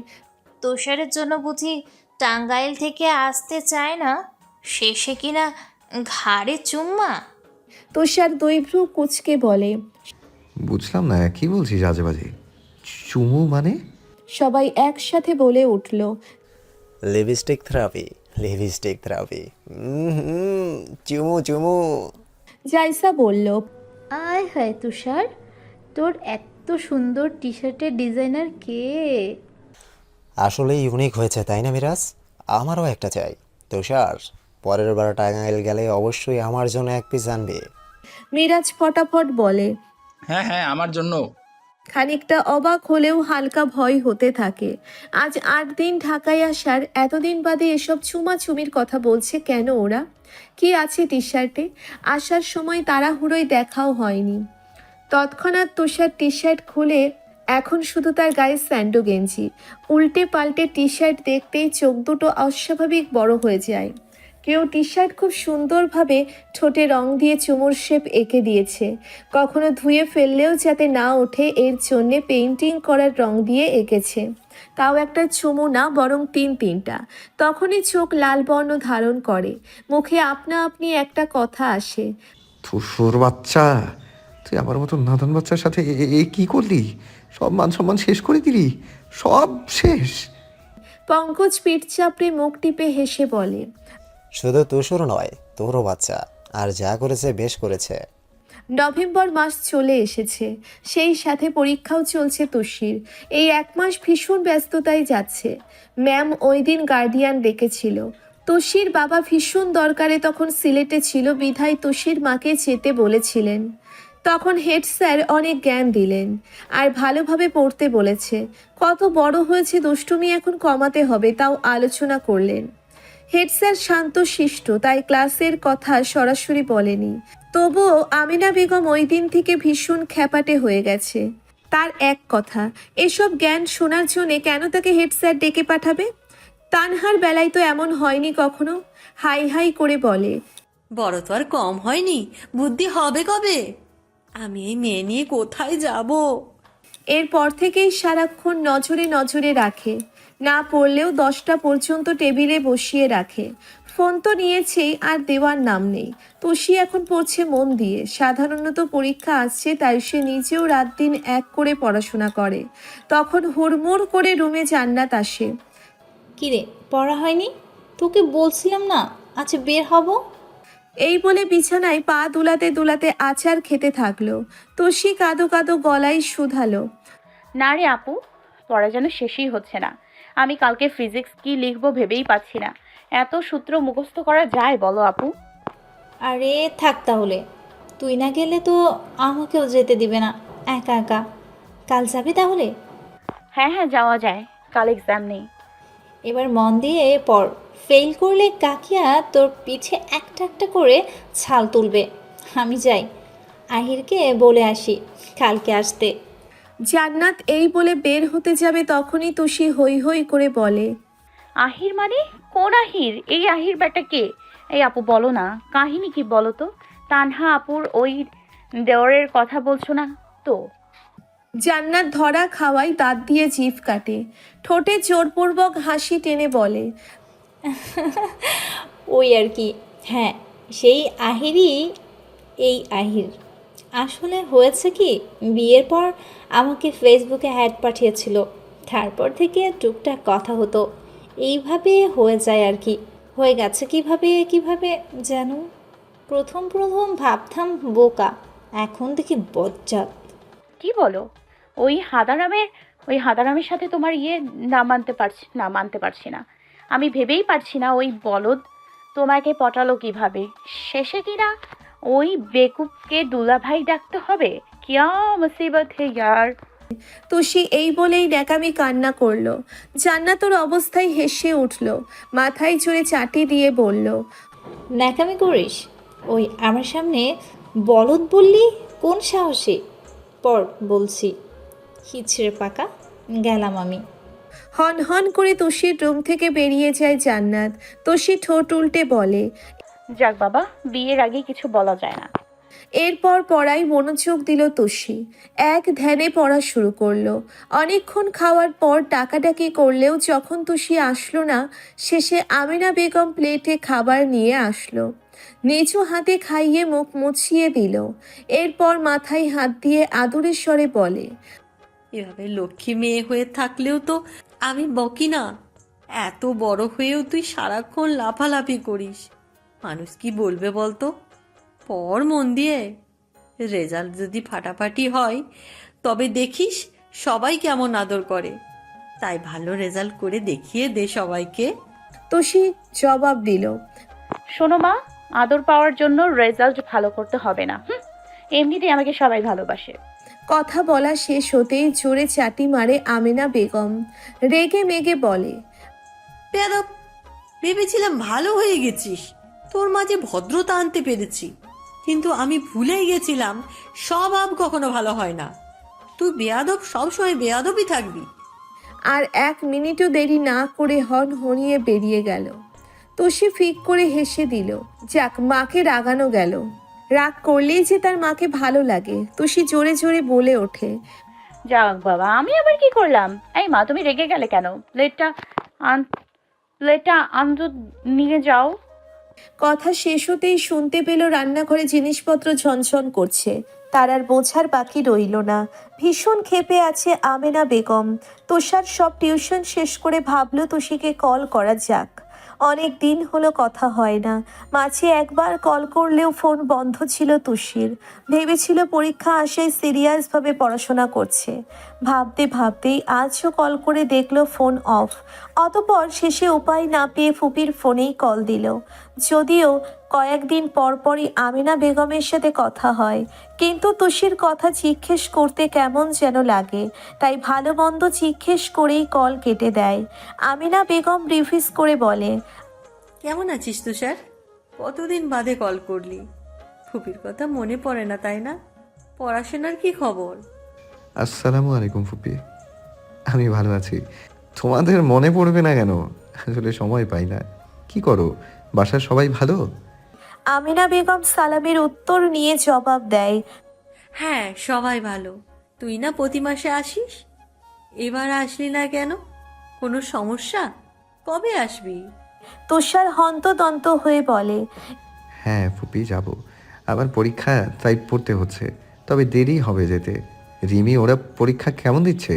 তুষারের জন্য বুঝি টাঙ্গাইল থেকে আসতে চায় না, শেষে কিনা ঘাড়ে চুম্মা। তুষার দুই ভ্রু কুচকে বলে, বুঝলাম না, কি বলছিস আজে বাজে? চুমু মানে? সবাই একসাথে বলে উঠল, লিপস্টিক থেরাপি, লিপস্টিক থেরাপি। চুমু চুমু। জাইসা বলল, আয় হায় তুষার, তোর এত সুন্দর টি শার্টের ডিজাইনার কে? আসলে ইউনিক হয়েছে তাই না মিরাজ? আমারও একটা চাই। তুষার, পরের বার টাঙ্গাইল গেলে অবশ্যই আমার জন্য 1 পিস আনবে। মিরাজ ফটাফট বলে। হ্যাঁ হ্যাঁ, আমার জন্য। খানিকটা অবাক হলেও হালকা ভয় হতে থাকে। আজ 8 দিন ঢাকায় আসার, এতদিন বাদে এসব চুমাচুমির কথা বলছে কেন ওরা? কি আছে টি শার্টে? আসার সময় তাড়াহুড়োই দেখাও হয়নি। তৎক্ষণাৎ তুষার টি শার্ট খুলে এখন শুধু তার গায়ে স্যান্ডো গেঞ্জি। উল্টে পাল্টে টি শার্ট দেখতেই চোখ দুটো অস্বাভাবিক বড় হয়ে যায়। কেউ টি শার্ট খুব সুন্দরভাবে ঠোঁটে রং দিয়ে চুমুর শেপ এঁকে দিয়েছে। কখনো ধুয়ে ফেললেও যাতে না ওঠে এর জন্যে পেইন্টিং করার রং দিয়ে এঁকেছে। তাও একটা চুমু না, বরং 3-3টা। তখনই চোখ লাল বর্ণ ধারণ করে, মুখে আপনা আপনি একটা কথা আসে, ধূসর বাচ্চা, তুই আমার মতো নাদান বাচ্চার সাথে এ কি করলি? সব মান সম্মান শেষ করে দিলি, সব শেষ। পঙ্কজ পিঠ চাপড়ে মুখ টিপে হেসে বলে, শুধু তুষর নয়, তোরও বাচ্চা, আর যা করেছে বেশ করেছে। নভেম্বর মাস চলে এসেছে, সেই সাথে পরীক্ষাও চলছে তুষির। এই 1 মাস ভীষণ ব্যস্ততায় যাচ্ছে। ম্যাম ওই দিন গার্ডিয়ান ডেকেছিল। তুষির বাবা ভীষণ দরকারে তখন সিলেটে ছিল, বিধায় তুষির মাকে যেতে বলেছিলেন। তখন হেড স্যার অনেক জ্ঞান দিলেন আর ভালোভাবে পড়তে বলেছে। কত বড় হয়েছে, দুষ্টুমি এখন কমাতে হবে, তাও আলোচনা করলেন। হেড স্যার শান্ত শিষ্ট, তাই ক্লাসের কথা সরাসরি বলেনি। তবুও আমিনা বেগম ওই দিন থেকে ভীষণ খ্যাপাটে হয়ে গেছে। তার এক কথা, এসব জ্ঞান শোনার জন্যে কেন তাকে হেড স্যার ডেকে পাঠাবে? তানহার বেলায় তো এমন হয়নি কখনো। হাই হাই করে বলে, বড় তো আর কম হয়নি, বুদ্ধি হবে কবে? আমি এই মেয়ে নিয়ে কোথায় যাব? এরপর থেকেই সারাক্ষণ নজরে নজরে রাখে। না পড়লেও 10টা পর্যন্ত টেবিলে বসিয়ে রাখে। ফোন তো নিয়েছেই, আর দেওয়ার নাম নেই। তুষি এখন পড়ছে মন দিয়ে। সাধারণত পরীক্ষা আসছে, তাই সে নিজেও রাত দিন এক করে পড়াশোনা করে। তখন হুড়মুড় করে রুমে জান্নাত আসে। কিরে, পড়া হয়নি? তোকে বলছিলাম না আচ্ছা বের হব। এই বলে বিছানায় পা দুলাতে দুলাতে আচার খেতে থাকলো। তুষি কাঁদো কাঁদো গলায় শুধালো, না রে আপু, পড়া যেন শেষই হচ্ছে না। আমি কালকে ফিজিক্স কি লিখবো ভেবেই পাচ্ছি না। এত সূত্র মুখস্থ করা যায় বলো আপু? আরে থাক তাহলে, তুই না গেলে তো আমাকেও যেতে দিবে না একা একা। কাল যাবি তাহলে? হ্যাঁ হ্যাঁ, যাওয়া যায়, কাল এক্সাম নেই। এবার মন দিয়ে পড়, ফেল করলে কাকিয়া তোর পিছে একটা একটা করে ছাল তুলবে। আমি যাই, আহিরকে বলে আসি কালকে আসতে। জান্নাত এই বলে বের হতে যাবে, তখনই তুষি হই হই করে বলে, আহির মানে? কোন আহির? এই আহির ব্যাটা কে? এই আপু বলো না, কাহিনী কি বলো তো? তানহা আপুর ওই দেওরের কথা বলছো না তো? জান্নাত ধরা খাওয়াই দাঁত দিয়ে জিভ কাটে। ঠোঁটে জোরপূর্বক হাসি টেনে বলে, ওই আর কি, হ্যাঁ সেই আহিরই এই আহির। আসলে হয়েছে কি, বিয়ের পর আমাকে ফেসবুকে অ্যাড পাঠিয়েছিল, তারপর থেকে টুকটাক কথা হতো, এইভাবে হয়ে যায় আর কি। হয়ে গেছে কিভাবে কিভাবে যেন। প্রথম প্রথম ভাবতাম বোকা, এখন দেখি বজ্জাত। কি বলো? ওই হাদারামের সাথে তোমার মানতে পারছি না। আমি ভেবেই পারছি না ওই বলদ তোমাকে পটালো কিভাবে। শেষে কিনা ওই বেকুবকে দুলাভাই ডাকতে হবে। কিয়া মুসিবত হে ইয়ার। তুষি এই বলেই ন্যাকামি কান্না করলো। জান্নাতর অবস্থায় হেসে উঠল, মাথায় জুড়ে চাটি দিয়ে বলল, ন্যাকামি করিস? ওই আমার সামনে বলদ বললি কোন সাহসে? পর বলছি। হিচড়ে পাকা, গেলাম আমি। হন হন করে তুষির রুম থেকে বেরিয়ে যায় জান্নাত। তুষি ঠোঁট উল্টে বলে, যাক বাবা, বিয়ের আগে কিছু বলা যায় না। এরপর পড়ায় মনোযোগ দিল তুষি। এক ধ্যানে পড়া শুরু করলো। অনেকক্ষণ খাওয়ার পর ডাকাডাকি করলেও যখন তুষি আসলো না, শেষে আমিনা বেগম প্লেটে খাবার নিয়ে আসলো। নিচু হাতে খাইয়ে মুখ মুছিয়ে দিল। এরপর মাথায় হাত দিয়ে আদরের স্বরে বলে, এভাবে লক্ষ্মী মেয়ে হয়ে থাকলেও তো আমি বকি না। এত বড় হয়েও তুই সারাক্ষণ লাফালাফি করিস, মানুষ কি বলবে বলতো? পড় মন দিয়ে, রেজাল্ট যদি ফাটাফাটি হয় তবে দেখিস সবাই কেমন আদর করে। তাই ভালো রেজাল্ট করে দেখিয়ে দে সবাইকে। তুষি জবাব দিল, শোনো মা, আদর পাওয়ার জন্য রেজাল্ট ভালো করতে হবে না। এমনিতেই আমাকে সবাই ভালোবাসে। কথা বলা শেষ হতেই জোরে চাটি মারে আমিনা বেগম। রেগে মেগে বলে, বেয়াদব, ভেবেছিলাম ভালো হয়ে গেছিস, তোর মাঝে ভদ্রতা আনতে পেরেছি, কিন্তু আমি ভুলেই গেছিলাম স্বভাব কখনো ভালো হয় না। তুই বেয়াদব, সবসময় বেয়াদবই থাকবি। আর 1 মিনিটও দেরি না করে হন হনিয়ে বেরিয়ে গেল। তুষি ফিক করে হেসে দিল। যাক, মাকে রাগানো গেল। রাগ করলেই যে তার মাকে ভালো লাগে। তুষি জোরে জোরে বলে ওঠে, যাক বাবা, আমি আবার কি করলাম? এই মা, তুমি রেগে গেলে কেন? প্লেটটা আনতে নিয়ে যাও। কথা শেষ হতেই শুনতে পেল রান্নাঘরে জিনিসপত্র ঝনঝন করছে। তার আর বোঝার বাকি রইল না। ভীষণ ক্ষেপে আছে আমেনা বেগম। তুষার সব টিউশন শেষ করে ভাবল তুষিকে কল করা যাক। অনেক দিন হলো কথা হয় না। মাঝে একবার কল করলেও ফোন বন্ধ ছিল তুষির। ভেবেছিল পরীক্ষা আসায় সিরিয়াসভাবে পড়াশোনা করছে। ভাবতে ভাবতেই আজও কল করে দেখলো ফোন অফ। অতপর শেষে উপায় না পেয়ে ফুপির ফোনেই কল দিল। যদিও কয়েকদিন পরপরই আমিনা বেগমের সাথে কথা হয়, কিন্তু তুষির কথা জিজ্ঞেস করতে কেমন যেন লাগে, তাই ভালো মন্দ জিজ্ঞেস করেই কল কেটে দেয়। আমিনা বেগম রিভিউজ করে বলে, কেমন আছিস তুষার? কতদিন বাদে কল করলি? ফুপির কথা মনে পড়ে না তাই না? পড়াশোনার কি খবর? আসসালামু আলাইকুম ফুপি। আমি ভালো আছি। তোমাদের মনে পড়বে না কেন? আসলে সময় পাই না। কি করো? বাসার সবাই ভালো? আমিনা বেগম সালামের উত্তর নিয়ে জবাব দেয়, হ্যাঁ, সবাই ভালো। তুই না প্রতি মাসে আসিস, এবার আসলি না কেন? কোনো সমস্যা? কবে আসবি? তুষার হন্তদন্ত হয়ে বলে, হ্যাঁ ফুপি, যাব। আমার পরীক্ষা, তাই পড়তে হচ্ছে। তবে দেরি হবে যেতে। রিমি ওরা পরীক্ষা কেমন দিচ্ছে?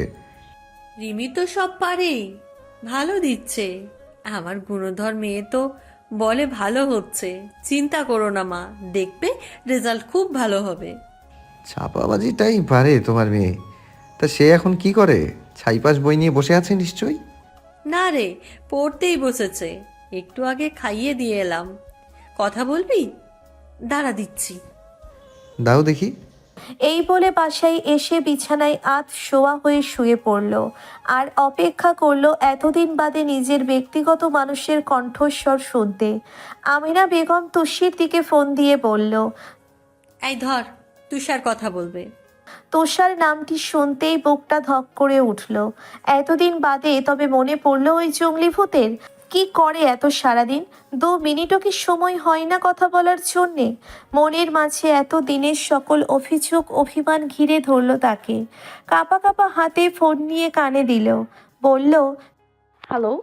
রিমি তো সব পারেই, ভালো দিচ্ছে। আমার গুণধর মেয়ে তো বলে ভালো হচ্ছে। চিন্তা করো না মা, দেখবে রেজাল্ট খুব ভালো হবে। চাপাবাজিটাই পারে তোমার মেয়ে। তা সে এখন কি করে? ছাইপাশ বই নিয়ে বসে আছে নিশ্চয়ই। না রে, পড়তেই বসেছে। একটু আগে খাইয়ে দিয়ে এলাম। কথা বলবি? দাঁড়া দিচ্ছি। দাও দেখি। এই বলে বাসায় এসে বিছানায় শোয়া হয়ে শুয়ে পড়ল আর অপেক্ষা করলো এতদিন বাদে নিজের ব্যক্তিগত মানুষের কণ্ঠস্বর শুনতে। আমিনা বেগম তুষির দিকে ফোন দিয়ে বলল, এই ধর, তুষার কথা বলবে। তুষার নামটি শুনতেই বুকটা ধক করে উঠল। এতদিন বাদে তবে মনে পড়লো ওই জঙ্গলি ভূতের। কি করে এত সারাদিন? 2 মিনিটও কি সময় হয় না কথা বলার জন্যে? মনের মাঝে এত দিনের সকল অভিযোগ অভিমান ঘিরে ধরল তাকে। কাঁপা কাঁপা হাতে ফোন নিয়ে কানে দিল। বলল, হ্যালো।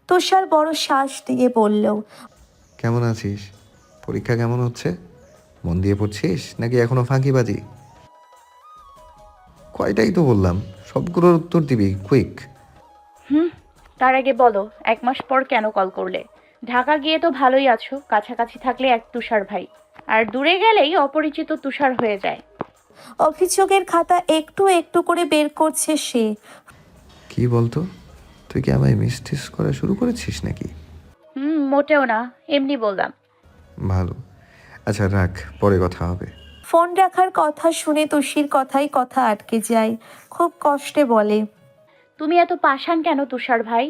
তুষার বড় শ্বাস দিয়ে বলল, কেমন আছিস? পরীক্ষা কেমন হচ্ছে? মন দিয়ে পড়ছিস নাকি এখনো ফাঁকিবাজি? কয়টাই তো বললাম, সবগুলোর উত্তর দিবি কুইক। তার আগে বলো, 1 মাস পর কেন কল করলে? ঢাকা গিয়ে তো ভালোই আছো, কাছাকাছি থাকলে এক তুষার ভাই, আর দূরে গেলেই অপরিচিত তুষার হয়ে যায়। অভিযোগের খাতা একটু একটু করে বের করছে সে। কি বলতো, তুই কি আমায় মিসটিস করা শুরু করেছিস নাকি? মোটেও না, এমনি বললাম। ভালো, আচ্ছা রাখ, পরে কথা হবে। ফোন রাখার কথা শুনে তুষির কথাই কথা আটকে যায়। খুব কষ্টে বলে, তুমি এত পাষাণ কেন তুষার ভাই?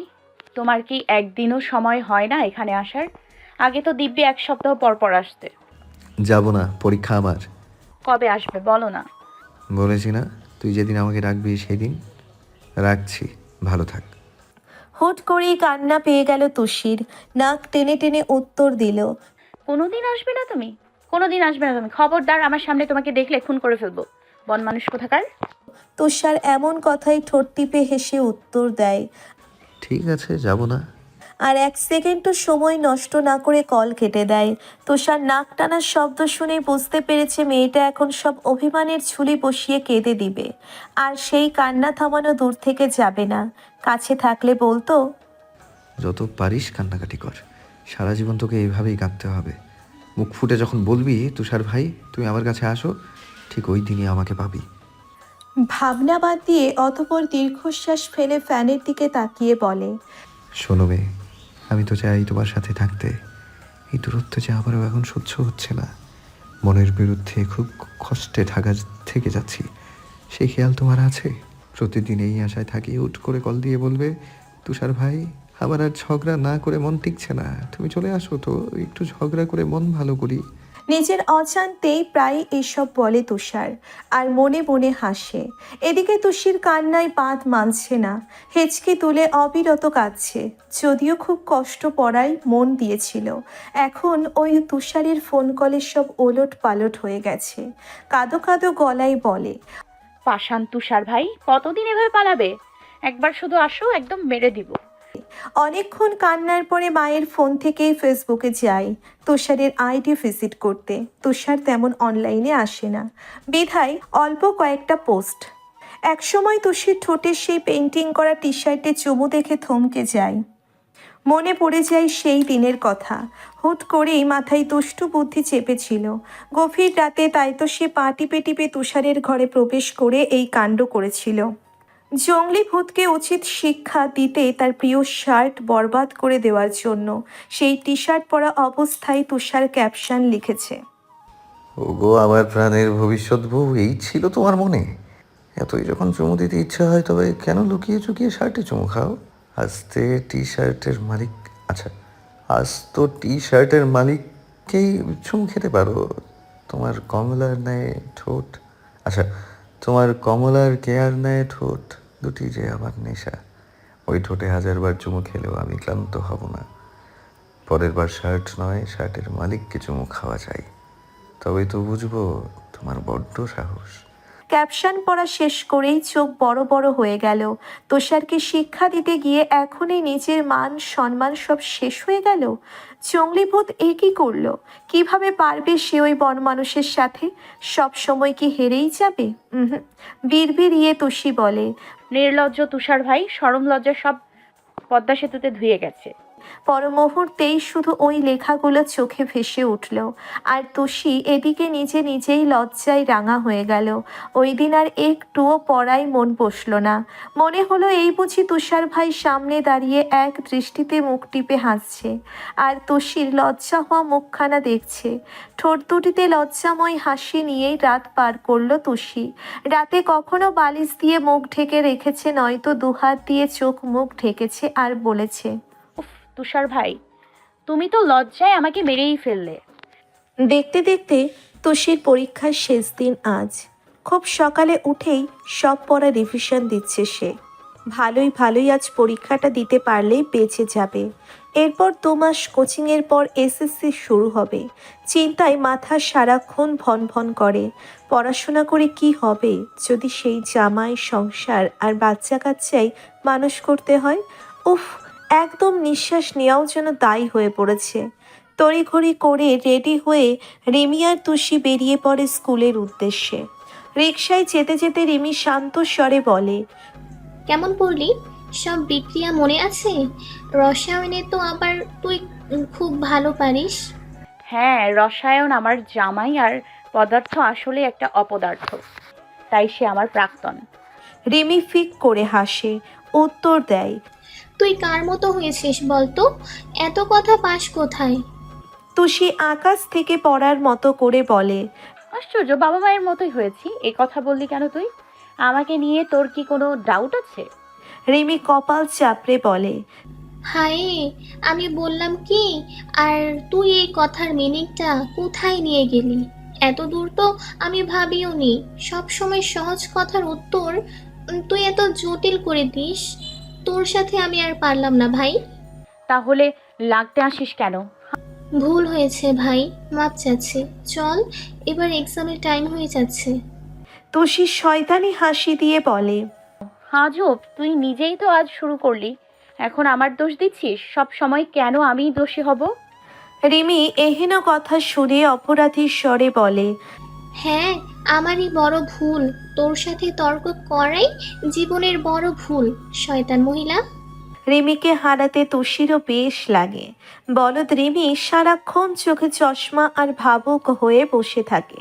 তোমার কি একদিনও সময় হয় না এখানে আসার? আগে তো দিব্যি 1 সপ্তাহ পর পর আসতে। যাব না, পরীক্ষা আমার। কবে আসবে বলো না? বলেছি না, তুই যেদিন আমাকে ডাকবি সেদিন। রাখছি, ভালো থাক। হুট করেই কান্না পেয়ে গেল তুষির। নাক টেনে টেনে উত্তর দিল, কোনোদিন আসবে না তুমি? কোনোদিন আসবে না তুমি? খবরদার, আমার সামনে তোমাকে দেখলে খুন করে ফেলবো। বন মানুষ কোথাকার। তুষার এমন কথাই ঠোঁট টিপে হেসে উত্তর দেয়। ঠিক আছে, যাব না। আর 1 সেকেন্ডও সময় নষ্ট না করে কল কেটে দেয়। তুষার নাক টানার শব্দ শুনে বুঝতে পেরেছে মেয়েটা এখন সব অভিমানের ঝুলি বসিয়ে কেঁদে দিবে। আর সেই কান্না থামানো দূর থেকে যাবে না। কাছে থাকলে বলতো, যত পারিস কান্নাকাটি কর, সারা জীবন তোকে এইভাবেই কাঁদতে হবে। মুখ ফুটে যখন বলবি তুষার ভাই তুমি আমার কাছে আসো, ঠিক ওই দিনই আমাকে পাবি। ভাবনা বাদ দিয়ে অতঃপর দীর্ঘশ্বাস ফেলে ফ্যানের দিকে তাকিয়ে বলে, শোনো মেয়ে, আমি তো চাই তোমার সাথে থাকতে। এই দূরত্ব যে আমারও এখন সহ্য হচ্ছে না। মনের বিরুদ্ধে খুব কষ্টে থেকে যাচ্ছি, সেই খেয়াল তোমার আছে? প্রতিদিন এই আশায় থাকি, হুট করে কল দিয়ে বলবে, তুষার ভাই আমার আর ঝগড়া না করে মন টিকছে না, তুমি চলে আসো তো, একটু ঝগড়া করে মন ভালো করি। নিজের অজান্তেই প্রায় এসব বলে তুষার, আর মনে মনে হাসে। এদিকে তুষির কান্নায় বাঁধ মানছে না। হেঁচকি তুলে অবিরত কাঁদছে। যদিও খুব কষ্ট পড়ায় মন দিয়েছিল, এখন ওই তুষারের ফোন কলের সব ওলট পালট হয়ে গেছে। কাঁদো কাঁদো গলায় বলে, পাষাণ তুষার ভাই, কতদিন এভাবে পালাবে? একবার শুধু আসো, একদম মেরে দিব। অনেকক্ষণ কান্নার পরে মায়ের ফোন থেকেই ফেসবুকে যাই তুষারের আইডি ভিজিট করতে। তুষার তেমন অনলাইনে আসে না, বিধায় অল্প কয়েকটা পোস্ট। একসময় তুষির ঠোঁটের সেই পেন্টিং করা টি শার্টে চুমু দেখে থমকে যায়। মনে পড়ে যায় সেই দিনের কথা। হুট করেই মাথায় দুষ্টু বুদ্ধি চেপেছিল। গভীর রাতে তাই তো সে পা টিপে টিপে তুষারের ঘরে প্রবেশ করে এই কাণ্ড করেছিল। জঙ্গলি ভূতকে উচিত শিক্ষা দিতে তার প্রিয় শার্ট বরবাদ করে দেওয়ার জন্য সেই টি শার্ট পরা অবস্থায় তুষার ক্যাপশন লিখেছে। ওগো আমার প্রাণের ভবিষ্যৎ বউ, এই ছিল তোমার মনে? এতই যখন চুমু দিতে ইচ্ছা হয় তবে কেন লুকিয়ে চুকিয়ে শার্টে চুমু খাও? আস্তে টি শার্টের মালিক, আচ্ছা আজ তো টি শার্টের মালিককেই চুমু খেতে পারো। তোমার কমলার ন্যায় ঠোঁট, আচ্ছা তোমার কমলার কেয়ার ন্যায় ঠোঁট দুটি যে আমার নেশা। ওই ঠোঁটে 1000বার চুমু খেলেও আমি ক্লান্ত হব না। পরের বার শার্ট নয়, শার্টের মালিককে চুমু খাওয়া যায়, তবেই তো বুঝবো তোমার বড্ড সাহস। ক্যাপশন পড়া শেষ করেই চোখ বড় বড় হয়ে গেল। তুষারকে শিক্ষা দিতে গিয়ে এখনই নিজের মান সম্মান সব শেষ হয়ে গেল। জঙ্গলিভূত এ কি করলো? কিভাবে পারবে সে ওই বন মানুষের সাথে? সব সময় কি হেরেই যাবে? বিড়বিড়িয়ে তুষি বলে। নির্লজ্জ তুষার ভাই, শরম লজ্জা সব পদ্মা সেতুতে ধুয়ে গেছে। পর মুহূর্তেই শুধু ওই লেখাগুলো চোখে ভেসে উঠল, আর তুষি এদিকে নিজেই লজ্জায় রাঙা হয়ে গেল। ওই দিন আর একটুও পড়ায় মন বসল না। মনে হলো এই বুঝি তুষার ভাই সামনে দাঁড়িয়ে এক দৃষ্টিতে মুখ টিপে হাসছে, আর তুষির লজ্জা হওয়া মুখখানা দেখছে। ঠোঁট দুটিতে লজ্জাময় হাসি নিয়েই রাত পার করলো তুষি। রাতে কখনো বালিশ দিয়ে মুখ ঢেকে রেখেছে, নয়তো দুহাত দিয়ে চোখ মুখ ঢেকেছে আর বলেছে, তুষার ভাই, তুমি তো লজ্জায় আমাকে মেরেই ফেললে। দেখতে দেখতে তুষির পরীক্ষার শেষ দিন আজ। খুব সকালে উঠেই সব পড়া রিভিশন দিচ্ছে সে। ভালোই আজ পরীক্ষাটা দিতে পারলেই বেঁচে যাবে। এরপর 2 মাস কোচিংয়ের পর এসএসসি শুরু হবে। চিন্তায় মাথা সারাক্ষণ ভন করে। পড়াশোনা করে কি হবে যদি সেই জামাই, সংসার আর বাচ্চা কাচ্চাই মানুষ করতে হয়? উফ, একদম নিঃশ্বাস নেওয়াও যেন দায়ী হয়ে পড়েছে। তড়িঘড়ি করে রেডি হয়ে রিমি আর তুষি বেরিয়ে পড়ে স্কুলের উদ্দেশ্যে। রিকশায় যেতে যেতে রিমি শান্ত স্বরে বলে, কেমন পড়লি? সব বিক্রিয়া মনে আছে? রসায়নে তো আবার তুই খুব ভালো পারিস। হ্যাঁ, রসায়ন আমার জামাই, আর পদার্থ আসলে একটা অপদার্থ, তাই সে আমার প্রাক্তন। রিমি ফিক করে হাসে, উত্তর দেয়, তুই কার মতো হয়েছিস বলতো? এত কথা পাস কোথায়? তুষি আকাশ থেকে পড়ার মতো করে বলে, আশ্চর্য, বাবা মায়ের মতোই হয়েছি। এই কথা বললি কেন তুই? আমাকে নিয়ে তোর কি কোনো ডাউট আছে? রিমি কপাল চাপড়ে বলে, হায়, আমি বললাম কি? আর তুই এই কথার মিনিংটা কোথায় নিয়ে গেলি? এত দূর তো আমি ভাবিও নি। সব সময় সহজ কথার উত্তর তুই এত জটিল করে দিস। তোর সাথে আমি আর পারলাম না ভাই। তাহলে লাগতে আসিস কেন? ভুল হয়েছে ভাই, মাপ চাচ্ছি। চল, এবার এক্সামের টাইম হয়ে যাচ্ছে। তুষি শয়তানি হাসি দিয়ে বলে, আজব, তুই নিজেই তো আজ শুরু করলি, এখন আমার দোষ দিচ্ছিস? সব সময় কেন আমি দোষী হব? রিমি এহেন কথা শুনে অপরাধীর স্বরে বলে, হ্যাঁ, আমারই বড় ভুল। তোর সাথে তর্ক করাই জীবনের বড় ভুল, শয়তান মহিলা। রিমিকে হারাতে তুষিরও বেশ লাগে। বলদ রিমি সারাক্ষণ চোখে চশমা আর ভাবুক হয়ে বসে থাকে।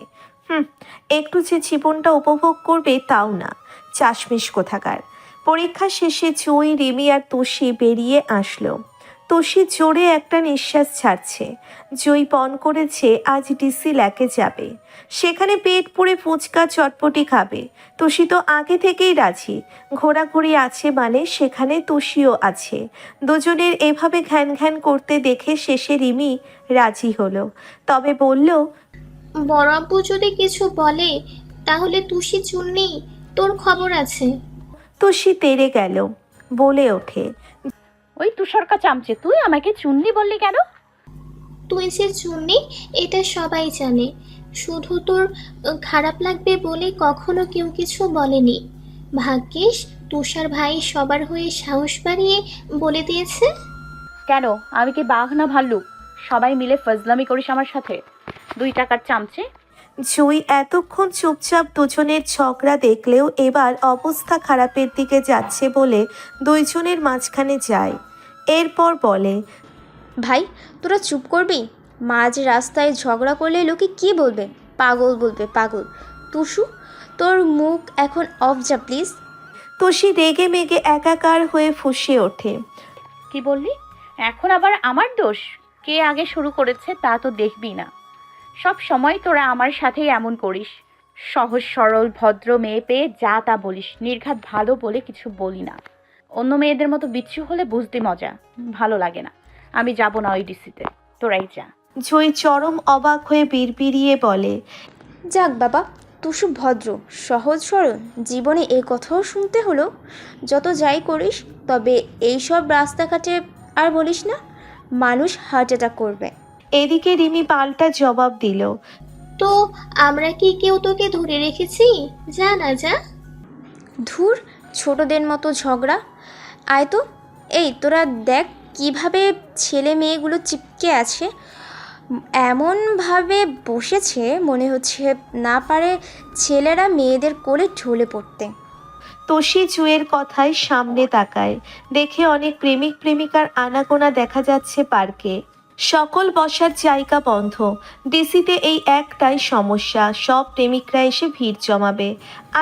একটু যে জীবনটা উপভোগ করবে তাও না, চাশমিশ কোথাকার। পরীক্ষা শেষে জুই, রিমি আর তুষি বেরিয়ে আসলো। তুষি জোরে একটা নিঃশ্বাস ছাড়ছে। জুই পণ করেছে আজ ডিসি ল্যাকে যাবে, সেখানে পেট পুড়ে ফুচকা চটপটি খাবে। তুষি তো আগে থেকেই রাজি, ঘোরাঘুরি আছে মানে সেখানে তুষিও আছে। দুজনের এভাবে ঘ্যান করতে দেখে শেষে রিমি রাজি হলো, তবে বলল, বড় আব্বু যদি কিছু বলে তাহলে তুষি চুন্নি, তোর খবর আছে। তুষি তেড়ে গেল, বলে ওঠে, ওই তুষারকা চামচে, তুই আমাকে চুন্নি বললি কেন? তুই যে চুন্নি এটা সবাই জানে, শুধু তোর খারাপ লাগবে বলে কখনো কেউ কিছু বলেনি। ভাগ্যিস তুষার ভাই সবার হয়ে সাহস বাড়িয়ে বলে দিয়েছে। কেন, আমি কি বাঘ না ভাল্লুক? সবাই মিলে ফজলামি করিস আমার সাথে, 2 টাকার চামচে। জুই এতক্ষণ চুপচাপ দুজনের ঝগড়া দেখলেও এবার অবস্থা খারাপের দিকে যাচ্ছে বলে দুইজনের মাঝখানে যায়। এরপর বলে, ভাই তোরা চুপ করবি? মাঝ রাস্তায় ঝগড়া করলে লোকে কি বলবে? পাগল বলবে, পাগল। তুষু, তোর মুখ এখন অফ যা প্লিজ। তুষি রেগে মেগে একাকার হয়ে ফুঁসে ওঠে। কি বললি? এখন আবার আমার দোষ? কে আগে শুরু করেছে তা তো দেখবি না। সব সময় তোরা আমার সাথেই এমন করিস। সহজ সরল ভদ্র মেয়ে পেয়ে যা তা বলিস, নির্ঘাত ভালো বলে কিছু বলি না। অন্য মেয়েদের মতো বিচ্ছু হলে বুঝতে মজা, ভালো লাগে না। আমি যাব না ওই ডিসিতে, তোরাই যা। জয়ী চরম অবাক হয়ে বিড়বিড়িয়ে বলে, যাক বাবা, তুষু ভদ্র, সহজ সরল, জীবনে এই কথাও শুনতে হলো। যত যাই করিস, তবে এইসব রাস্তাঘাটে আর বলিস না, মানুষ হার্ট অ্যাটাক করবে। এদিকে রিমি পাল্টা জবাব দিল, তো আমরা কি কেউ তোকে ধরে রেখেছি? যা না যা। ধুর, ছোটদের মতো ঝগড়া। আয় তো। এই তোরা দেখ কিভাবে ছেলে মেয়েগুলো চিপকে আছে, এমনভাবে বসেছে মনে হচ্ছে না পারে ছেলেরা মেয়েদের কোলে ঢলে পড়তে। তোষি জুয়ের কথায় সামনে তাকায়, দেখে অনেক প্রেমিক প্রেমিকার আনাগোনা দেখা যাচ্ছে পার্কে। সকল বসার জায়গা বন্ধ। ডিসিতে এই একটাই সমস্যা, সব প্রেমিকরা এসে ভিড় জমাবে।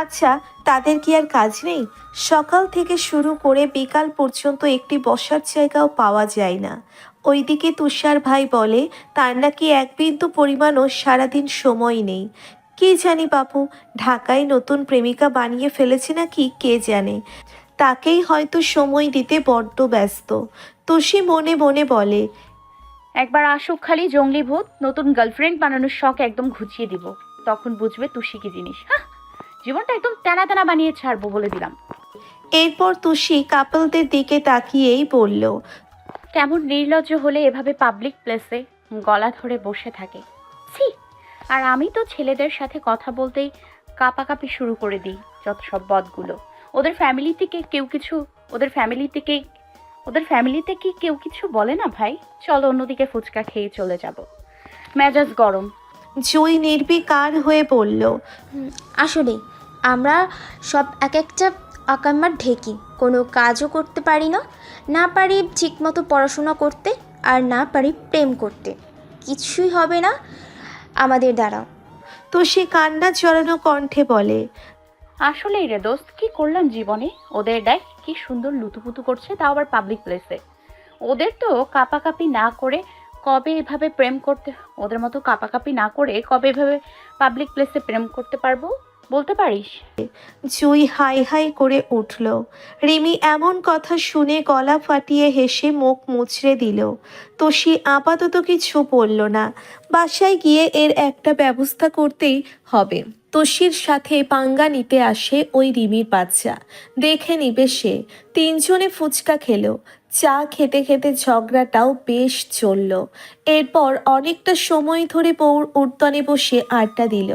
আচ্ছা, তাদের কি আর কাজ নেই? সকাল থেকে শুরু করে বিকাল পর্যন্ত একটি বসার জায়গাও পাওয়া যায় না। ওইদিকে তুষার ভাই বলে তার নাকি এক বিন্দু পরিমাণও সারাদিন সময় নেই। কি জানি বাপু, ঢাকায় নতুন প্রেমিকা বানিয়ে ফেলেছে নাকি কে জানে। তাকেই হয়তো সময় দিতে বড্ড ব্যস্ত। তুষি মনে মনে বলে, একবার আসুক খালি জঙ্গলি ভূত, নতুন গার্লফ্রেন্ড বানানোর শখ একদম ঘুচিয়ে দিব। তখন বুঝবে তুষি কি জিনিস। হ্যাঁ, জীবনটা একদম টানা টানা বানিয়ে ছাড়বো বলে দিলাম। এরপর তুষি কাপলদের দিকে তাকিয়েই বলল, কেমন নির্লজ্জ হলে এভাবে পাবলিক প্লেসে গলা ধরে বসে থাকে। ছি! আর আমি তো ছেলেদের সাথে কথা বলতেই কাঁপাকাঁপি শুরু করে দিই। যত সব বদগুলো। ওদের ফ্যামিলি থেকে কেউ কিছু বলে না ভাই? চলো অন্যদিকে ফুচকা খেয়ে চলে যাব। মেজাজ গরম। জুই নির্বিকার হয়ে বলল, আসলেই আমরা সব এক একটা আকাম্মার ঢেকি, কোনো কাজও করতে পারি না। না পারি ঠিকমতো পড়াশোনা করতে, আর না পারি প্রেম করতে। কিছুই হবে না আমাদের দ্বারা। তুষি কান্না জড়ানো কণ্ঠে বলে, আসলেই রে দোস্ত, কি করলাম জীবনে? ওদের দেখ কি সুন্দর লুতুপুতু করছে, তাও আবার পাবলিক প্লেসে। ওদের মতো কাঁপাকাঁপি না করে কবে এভাবে পাবলিক প্লেসে প্রেম করতে পারবো বলতে পারিস? জুই হাই হাই করে উঠল। রিমি এমন কথা শুনে গলা ফাটিয়ে হেসে মুখ মুচড়ে দিল। তোষি আপাতত কিছু বলল না। বাসায় গিয়ে এর একটা ব্যবস্থা করতেই হবে। তোষির সাথে পাঙ্গা নিতে আসে ওই রিমির বাচ্চা। দেখে নিবে সে। তিনজনে ফুচকা খেলো। চা খেতে খেতে ঝগড়াটাও বেশ চলল। এরপর অনেকটা সময় ধরে বউর উঠোনে বসে আড্ডা দিল।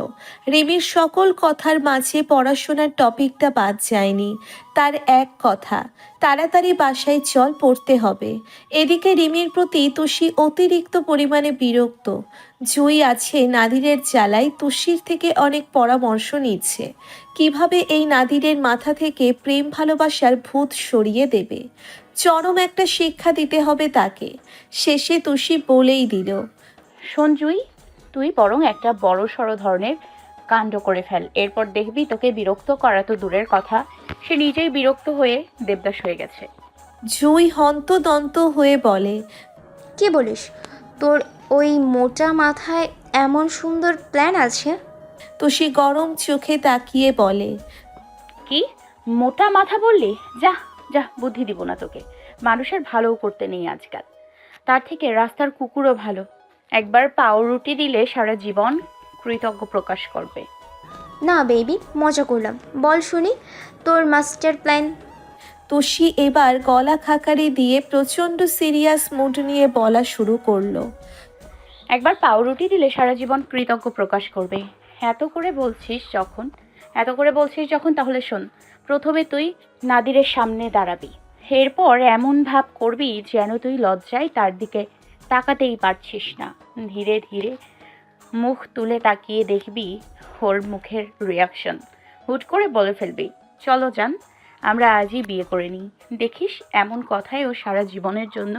রিমির সকল কথার মাঝে পড়াশোনার টপিকটা বাদ যায়নি। তার এক কথা, তাড়াতাড়ি বাসায় চল, পড়তে হবে। এদিকে রিমির প্রতি তুষি অতিরিক্ত পরিমাণে বিরক্ত। জুই আছে নাদিরের জ্বালায় তুষির থেকে অনেক পরামর্শ নিচ্ছে কিভাবে এই নাদিরের মাথা থেকে প্রেম ভালোবাসার ভূত সরিয়ে দেবে। চরম একটা শিক্ষা দিতে হবে তাকে। শেষে তুষি বলেই দিল, শোন জুই, তুই বরং একটা বড়সড় ধরনের কাণ্ড করে ফেল। এরপর দেখবি তোকে বিরক্ত করা তো দূরের কথা, সে নিজেই বিরক্ত হয়ে দেবদাস হয়ে গেছে। জুই হন্তদন্ত হয়ে বলে, কি বলিস? তোর ওই মোটা মাথায় এমন সুন্দর প্ল্যান আছে? তুষি গরম চোখে তাকিয়ে বলে, কি মোটা মাথা বললি? যা যা, বুদ্ধি দিব না তোকে। মানুষের ভালোও করতে নেই আজকাল, তার থেকে রাস্তার কুকুরও ভালো। একবার পাউরুটি দিলে সারা জীবন কৃতজ্ঞ প্রকাশ করবে। না বেবি, মজা করলাম। বল শুনি তোর মাস্টার প্ল্যান। তুষি এবার গলা খাকারি দিয়ে প্রচণ্ড সিরিয়াস মুড নিয়ে বলা শুরু করলো, একবার পাউরুটি দিলে সারা জীবন কৃতজ্ঞ প্রকাশ করবে। এত করে বলছিস যখন তাহলে শোন। প্রথমে তুই নাদিরের সামনে দাঁড়াবি। এরপর এমন ভাব করবি যেন তুই লজ্জায় তার দিকে তাকাতেই পারছিস না। ধীরে ধীরে মুখ তুলে তাকিয়ে দেখবি ওর মুখের রিয়াকশন। হুট করে বলে ফেলবি, চলো যান, আমরা আজই বিয়ে করে নিই। দেখিস এমন কথাই ও সারা জীবনের জন্য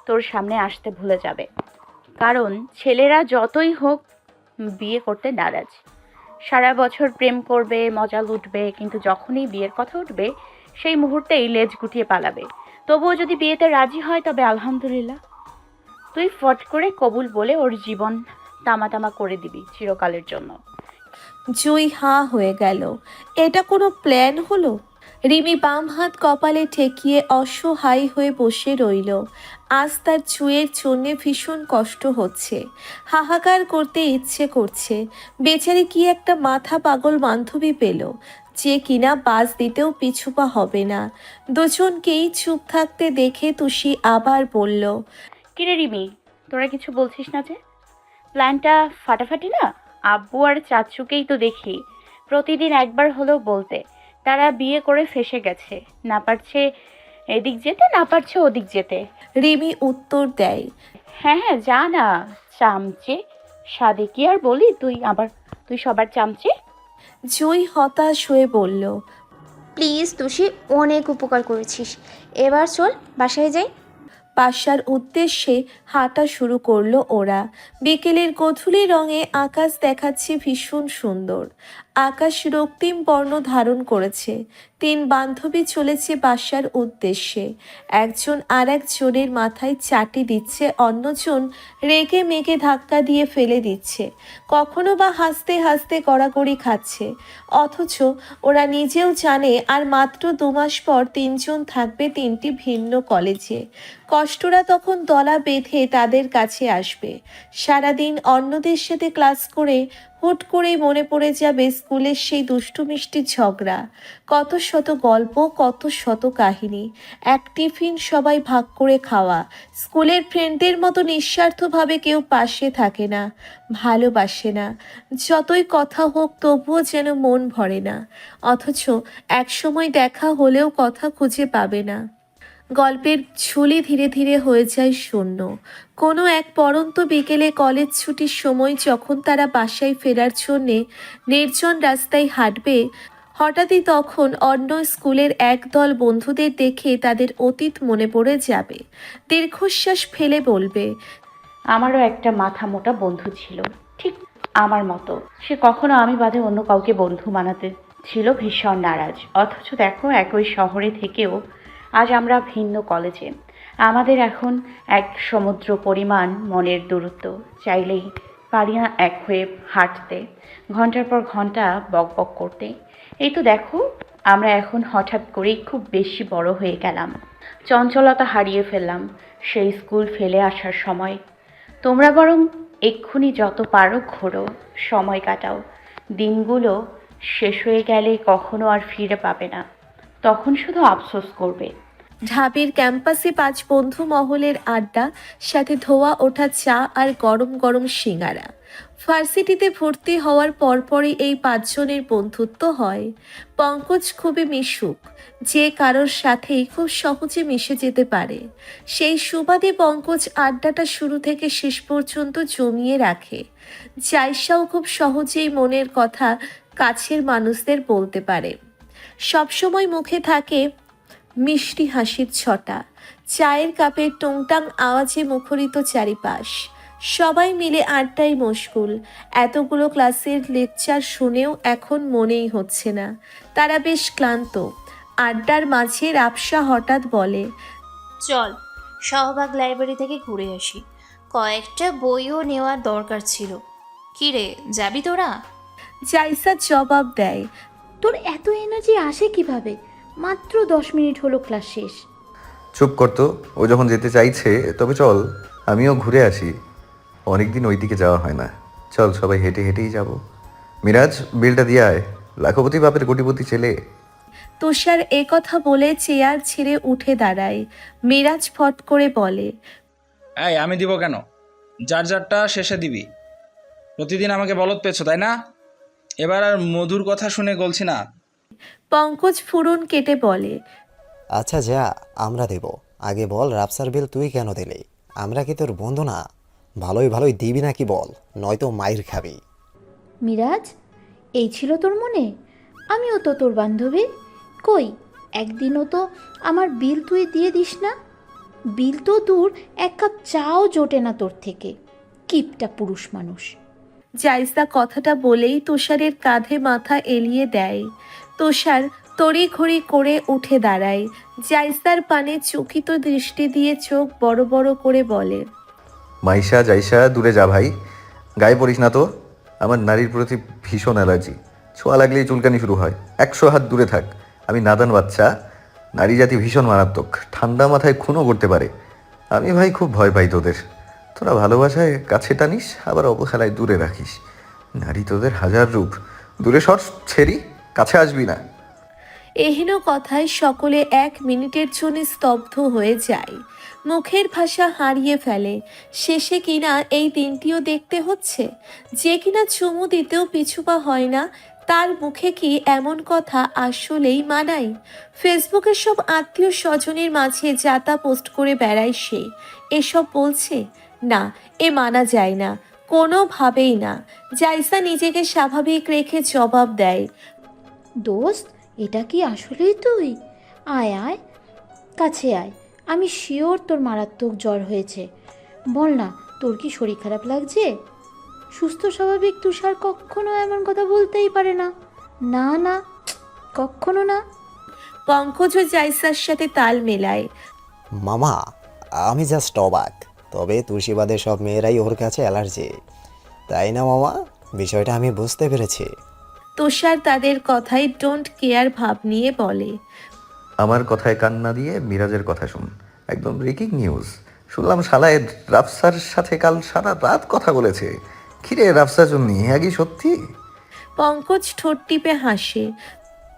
তোর সামনে আসতে ভুলে যাবে। কারণ ছেলেরা যতই হোক বিয়ে করতে নারাজ। সারা বছর প্রেম করবে, মজা লুটবে, কিন্তু যখনই বিয়ের কথা উঠবে সেই মুহূর্তেই লেজ গুটিয়ে পালাবে। তবুও যদি বিয়েতে রাজি হয় তবে আলহামদুলিল্লাহ, তুই ফট করে কবুল বলে ওর জীবন তামা করে দিবি চিরকালের জন্য। জুই হাঁ হয়ে গেল। এটা কোনো প্ল্যান হলো? রিমি বাম হাত কপালে ঠেকিয়ে অসহায় হয়ে বসে রইল। আজ তার চুয়ের জন্য ভীষণ কষ্ট হচ্ছে, হাহাকার করতে ইচ্ছে করছে। বেচারি কি একটা মাথা পাগল বান্ধবী পেল, যে কিনা বাস দিতেও পিছুপা হবে না। দুজনকেই চুপ থাকতে দেখে তুষি আবার বলল, কিরে রিমি, তোরা কিছু বলছিস না যে? প্ল্যানটা ফাটাফাটি না? আব্বু আর চাচুকেই তো দেখি প্রতিদিন একবার হলেও বলতে তারা বিয়ে করে ফেসে গেছে, না পারছে এদিক যেতে, না পারছে ওদিক যেতে। রিমি উত্তর দেয়, হ্যাঁ হ্যাঁ, যা না চামচে। সাদে কি আর বলি, তুই সবার চামচে। জুই হতাশ হয়ে বলল, প্লিজ তুষি, অনেক উপকার করেছিস, এবার চল বাসায় যাই। বাসার উদ্দেশ্যে হাঁটা শুরু করলো ওরা। বিকেলের গধূলি রঙে আকাশ দেখাচ্ছে ভীষণ সুন্দর। আকাশ রক্তিম বর্ণ ধারণ করেছে। তিন বান্ধবী চলেছে বাসার উদ্দেশ্যে। একজন আর একজনের মাথায় চাটি দিচ্ছে, অন্যজন রেগে মেগে ধাক্কা দিয়ে ফেলে দিচ্ছে, কখনো বা হাসতে হাসতে গড়াগড়ি খাচ্ছে। অথচ ওরা নিজেও জানে আর মাত্র 2 মাস পর তিনজন থাকবে তিনটি ভিন্ন কলেজে। কষ্টরা তখন দলা বেঁধে তাদের কাছে আসবে। সারাদিন অন্যদের সাথে ক্লাস করে হুট করেই মনে পড়ে যাবে স্কুলের সেই দুষ্টু মিষ্টি ঝগড়া, কত শত গল্প, কত শত কাহিনী। এক টিফিন সবাই ভাগ করে খাওয়া। স্কুলের ফ্রেন্ডদের মতো নিঃস্বার্থভাবে কেউ পাশে থাকে না, ভালোবাসে না। যতই কথা হোক তবুও যেন মন ভরে না। অথচ একসময় দেখা হলেও কথা খুঁজে পাবে না। গল্পের ঝুলি ধীরে ধীরে হয়ে যায় শূন্য। কোনো এক পড়ন্ত বিকেলে কলেজ ছুটির সময় যখন তারা বাসায় ফেরার জন্যে নির্জন রাস্তায় হাঁটবে, হঠাৎই তখন অন্য স্কুলের একদল বন্ধুদের দেখে তাদের অতীত মনে পড়ে যাবে। দীর্ঘশ্বাস ফেলে বলবে, আমারও একটা মাথা মোটা বন্ধু ছিল, ঠিক আমার মতো। সে কখনো আমি বাদে অন্য কাউকে বন্ধু বানাতে ছিল ভীষণ নারাজ। অথচ দেখো, একই শহরে থেকেও আজ আমরা ভিন্ন কলেজে। আমাদের এখন এক সমুদ্র পরিমাণ মনের দূরত্ব। চাইলেই পারি না এক হয়ে হাঁটতে, ঘন্টার পর ঘন্টা বক বক করতে। এই তো দেখো, আমরা এখন হঠাৎ করেই খুব বেশি বড় হয়ে গেলাম, চঞ্চলতা হারিয়ে ফেললাম সেই স্কুল ফেলে আসার সময়। তোমরা বরং এক্ষুনি যত পারো ঘোরো, সময় কাটাও। দিনগুলো শেষ হয়ে গেলে কখনো আর ফিরে পাবে না, তখন শুধু আফসোস করবে। ঢাবির ক্যাম্পাসে 5 বন্ধু মহলের আড্ডা, সাথে ধোয়া ওঠা চা আর গরম গরম সিঙ্গারা। ভার্সিটিতে ভর্তি হওয়ার পরপরই এই 5 জনের বন্ধুত্ব হয়। পঙ্কজ খুবই মিশুক, যে কারোর সাথেই খুব সহজে মিশে যেতে পারে। সেই সুবাদে পঙ্কজ আড্ডাটা শুরু থেকে শেষ পর্যন্ত জমিয়ে রাখে। জায়সাও খুব সহজেই মনের কথা কাছের মানুষদের বলতে পারে। সবসময় মুখে থাকে মিষ্টি হাসির ছটা, চায়ের কাপের টুংটাং আওয়াজে মুখরিত চারিপাশ। সবাই মিলে আড্ডায় মশগুল। এতগুলো ক্লাসের লেকচার শুনেও এখন মনেই হচ্ছে না। তারা বেশ ক্লান্ত। আড্ডার মাঝে রাপসা হঠাৎ বলে, চল শাহবাগ লাইব্রেরি থেকে ঘুরে আসি, কয়েকটা বইও নেওয়ার দরকার ছিল। কি রে, যাবি তোরা? জাইসা জবাব দেয়, তোর এত এনার্জি আসে কিভাবে? মাত্র 10 মিনিট হলো ক্লাস শেষ। চুপ করতো, ও যখন যেতে চাইছে তবে চল আমিও ঘুরে আসি। অনেকদিন ওই দিকে যাওয়া হয় না। চল সবাই হেঁটে হেঁটেই যাব। মিরাজ, বিলটা দিয়ে আয়। লাখপতি বাপের কোটিপতি ছেলে। তুষার কথা বলে চেয়ার ছেড়ে উঠে দাঁড়ায়। মিরাজ ফট করে বলে, এই আমি দিব কেন? যার যারটা শেষে দিবি। প্রতিদিন আমাকে বলদ পেছো, তাই না? এবার আর মধুর কথা শুনে গলছি না। পঙ্কজ ফুরন কেটে বলে, আচ্ছা যা, আমরা দেব। আগে বল, রাফসার বিল তুই কেন দিলি? আমরা কি তোর বন্ধু না? ভালোই ভালোই দিবি নাকি বল, নয়তো মাইর খাবি। মিরাজ, এই ছিল তোর মনে? আমিও তো তোর বান্ধবী। কই, একদিনও তো আমার বিল তুই দিয়ে দিস না। বিল তো দূর, এক কাপ চাও জোটে না তোর থেকে, কিপটা পুরুষ মানুষ। জাইসা কথাটা বলেই তুষারের কাঁধে মাথা এলিয়ে দেয়। তুষার তড়িঘড়ি করে উঠে দাঁড়ায়। জাইসার পানে চকিত দৃষ্টি দিয়ে চোখ বড় বড় করে বলে, মাইশা জাইসা দূরে যা ভাই, গায়ে পড়িস না তো। আমার নারীর প্রতি ভীষণ অ্যালার্জি, ছোঁয়া লাগলেই চুলকানি শুরু হয়। 100 হাত দূরে থাক। আমি নাদান বাচ্চা, নারী জাতি ভীষণ মারাত্মক, ঠান্ডা মাথায় খুনও করতে পারে। আমি ভাই খুব ভয় পাই তোদের। তোরা ভালোবাসায় কাছে টানিস, আবার অবহেলায় দূরে রাখিস। নারী তোদের হাজার রূপ, দূরে সর ছেড়ি, কাছে আসবি না। এহেন কথায় সকলে 1 মিনিটের জন্য স্তব্ধ হয়ে যায়, মুখের ভাষা হারিয়ে ফেলে। শেষে কিনা এই দিনটিও দেখতে হচ্ছে। যে কিনা চুমু দিতেও পিছুপা হয় না, তার মুখে কি এমন কথা আসলেই মানায়? ফেসবুকের সব আত্মীয় স্বজনের মাঝে যাতা পোস্ট করে বেড়ায় সে, এসব বলছে? না, এ মানা যায় না, কোনোভাবেই না। জাইসা নিজেকে স্বাভাবিক রেখে জবাব দেয়, দোস্ত, এটা কি আসলেই তুই? আয় আয়, কাছে আয়। আমি শিওর তোর মারাত্মক জ্বর হয়েছে। বল না, তোর কি শরীর খারাপ লাগছে? সুস্থ স্বাভাবিক তুষার কখনো এমন কথা বলতেই পারে না। না না, কখনো না। পঙ্কজও জাইসার সাথে তাল মেলায়। মামা, আমি জাস্ট অবাক। তবে তুলসীবাদে সব মেয়েরাই ওর কাছে অ্যালার্জি, তাই না মামা? বিষয়টা আমি বুঝতে পেরেছি। তুষার তাদের কথায় ডোন্ট কেয়ার ভাব নিয়ে বলে, আমার কথায় কান না দিয়ে মিরাজের কথা শুন। একদম ব্রেকিং নিউজ শুনলাম, শালায় রাফসার সাথে কাল সারা রাত কথা বলেছে। কিরে রাফসা জন্যি, হ্যাঁ কি সত্যি? পঙ্কজ ঠোঁট টিপে হাসে।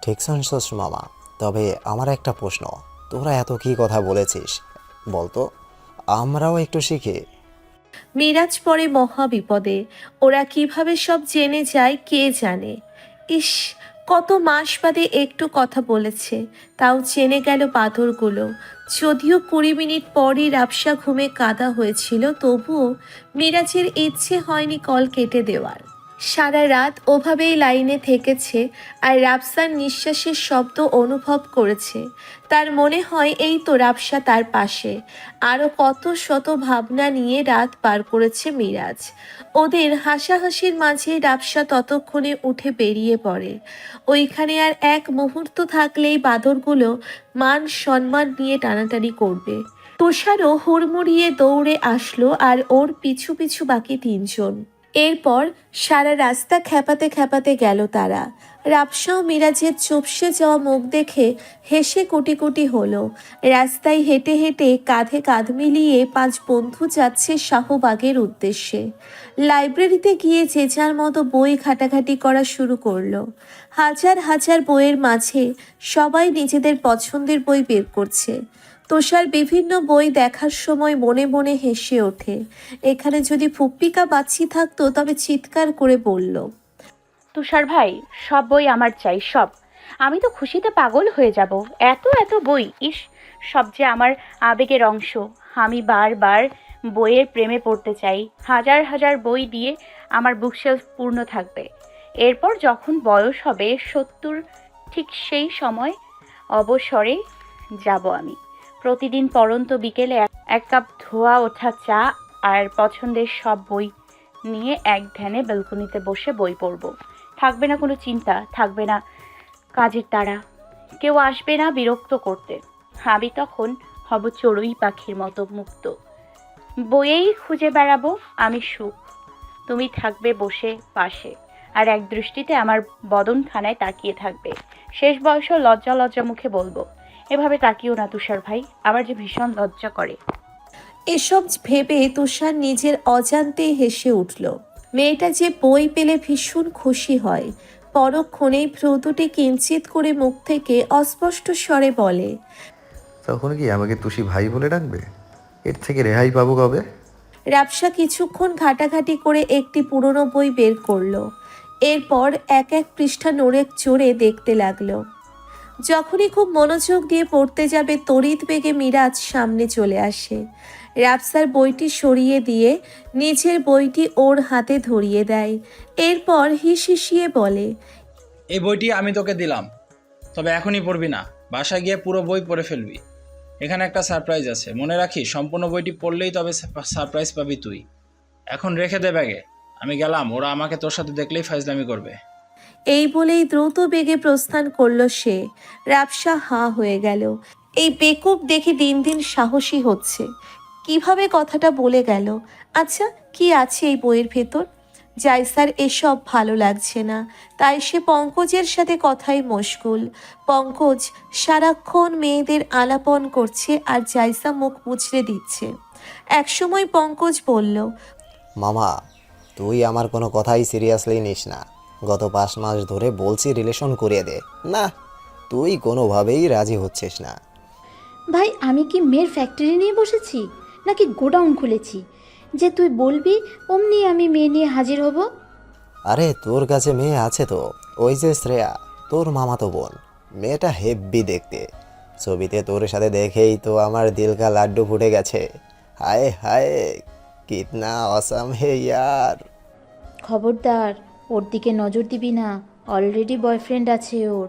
ঠিক শুনছস মামা। তবে আমার একটা প্রশ্ন, তোরা এত কি কথা বলেছিস বলতো, আমরাও একটু শিখি। মিরাজ পড়ে মহা বিপদে। ওরা কিভাবে সব জেনে যায় কে জানে। ইস, কত মাস বাদে একটু কথা বলেছে, তাও জেনে গেল পাথরগুলো। যদিও 20 মিনিট পরই রাফসা ঘুমে কাদা হয়েছিল, তবুও মিরাজের ইচ্ছে হয়নি কল কেটে দেওয়ার। সারা রাত ওভাবেই লাইনে থেকেছে আর রাফসার নিঃশ্বাসের শব্দ অনুভব করেছে। তার মনে হয় এই তো রাফসা তার পাশে। আরও কত শত ভাবনা নিয়ে রাত পার করেছে মিরাজ। ওদের হাসাহাসির মাঝে রাফসা ততক্ষণে উঠে বেরিয়ে পড়ে। ওইখানে আর এক মুহূর্ত থাকলেই বাঁদরগুলো মান সম্মান নিয়ে টানাটানি করবে। তুষারও হুড়মুড়িয়ে দৌড়ে আসলো আর ওর পিছু পিছু বাকি 3 জন। এরপর সারা রাস্তা খেপাতে খেপাতে গেল তারা। রাফসা ও মিরাজের চুপসে যাওয়া মুখ দেখে হেসে কোটি কোটি হলো। রাস্তায় হেঁটে হেঁটে কাঁধে কাঁধ মিলিয়ে 5 বন্ধু যাচ্ছে শাহবাগের উদ্দেশ্যে। লাইব্রেরিতে গিয়ে যে যার মতো বই ঘাটাঘাটি করা শুরু করলো। হাজার হাজার বইয়ের মাঝে সবাই নিজেদের পছন্দের বই বের করছে। তুষার বিভিন্ন বই দেখার সময় মনে মনে হেসে ওঠে। এখানে যদি ফুপ্পিকা বাচ্চি থাকতো তবে চিৎকার করে বলল, তুষার ভাই, সব বই আমার চাই, সব। আমি তো খুশিতে পাগল হয়ে যাব। এত এত বই, ইস, সব যে আমার আবেগের অংশ। আমি বারবার বইয়ের প্রেমে পড়তে চাই। হাজার হাজার বই দিয়ে আমার বুকশেলফ পূর্ণ থাকবে। এরপর যখন বয়স হবে 70, ঠিক সেই সময় অবসরে যাব আমি। প্রতিদিন পড়ন্ত বিকেলে এক কাপ ধোয়া ওঠা চা আর পছন্দের সব বই নিয়ে এক ধ্যানে ব্যালকনিতে বসে বই পড়ব। থাকবে না কোনো চিন্তা, থাকবে না কাজের তাড়া, কেউ আসবে না বিরক্ত করতে। আমি তখন হব চড়ুই পাখির মতো মুক্ত। বইয়েই খুঁজে বেড়াবো আমি সুখ। তুমি থাকবে বসে পাশে আর এক দৃষ্টিতে আমার বদনখানায় তাকিয়ে থাকবে। শেষ বয়সও লজ্জা লজ্জা মুখে বলবো, এভাবে তাকিও না তুষার ভাই, আমার যে ভীষণ লজ্জা করে। এসব ভেবে তুষার নিজের অজান্তেই হেসে উঠল। মেয়েটা যে বই পেলে ভীষণ খুশি হয়। পরক্ষণেই ভ্রু দুটি কিঞ্চিত করে মুখ থেকে অস্পষ্ট স্বরে বলে, তখন কি আমাকে তুষি ভাই বলে ডাকবে? এর থেকে রেহাই পাবো কবে? রাফসা কিছুক্ষণ ঘাটাঘাটি করে একটি পুরনো বই বের করলো। এরপর এক এক পৃষ্ঠা নড়ে চড়ে দেখতে লাগলো। যখনই খুব মনোযোগ দিয়ে পড়তে যাবে তড়িৎ বেগে মিরাজ সামনে চলে আসে। রাফসার বইটি সরিয়ে দিয়ে নিজের বইটি ওর হাতে ধরিয়ে দেয়। এরপর হিসিয়ে বলে, এই বইটি আমি তোকে দিলাম, তবে এখনই পড়বি না। বাসায় গিয়ে পুরো বই পড়ে ফেলবি। এখানে একটা সারপ্রাইজ আছে, মনে রাখিস সম্পূর্ণ বইটি পড়লেই তবে সারপ্রাইজ পাবি তুই। এখন রেখে দে ব্যাগে, আমি গেলাম, ওরা আমাকে তোর সাথে দেখলেই ফাইজলামি করবে। এই বলেই দ্রুত বেগে প্রস্থান করলো সে। রাবসা হাঁ হয়ে গেল। এই বেকুব দেখে দিন দিন সাহসী হচ্ছে। কিভাবে কথাটা বলে গেল? আচ্ছা, কি আছে এই বইয়ের ভেতর? জায়সার এসব ভালো লাগছে না, তাই সে পঙ্কজের সাথে কথাই মশগুল। পঙ্কজ সারাক্ষণ মেয়েদের আলাপন করছে আর জায়সা মুখ মুচড়ে দিচ্ছে। একসময় পঙ্কজ বলল, মামা, তুই আমার কোনো কথাই সিরিয়াসলি নিস না। গত 5 মাস ধরে বলছি রিলেশন করিয়ে দে, না তুই কোনোভাবেই রাজি হচ্ছিস না। ভাই, আমি কি মেয়ের ফ্যাক্টরি নিয়ে বসেছি নাকি গোডাউন খুলেছি যে তুই বলবি অমনি আমি মেয়ে নিয়ে হাজির হব? আরে তোর কাছে মেয়ে আছে তো, ওই যে শ্রেয়া, তোর মামাতো বোন। মেয়েটা হেব্বি দেখতে, ছবিতে তোর সাথে দেখেই তো আমার দিল কা লাড্ডু ফুটে গেছে। হায় হায়, কিতনা অসাম হে ইয়ার। খবরদার, ওর দিকে নজর দিবি না, অলরেডি বয়ফ্রেন্ড আছে ওর।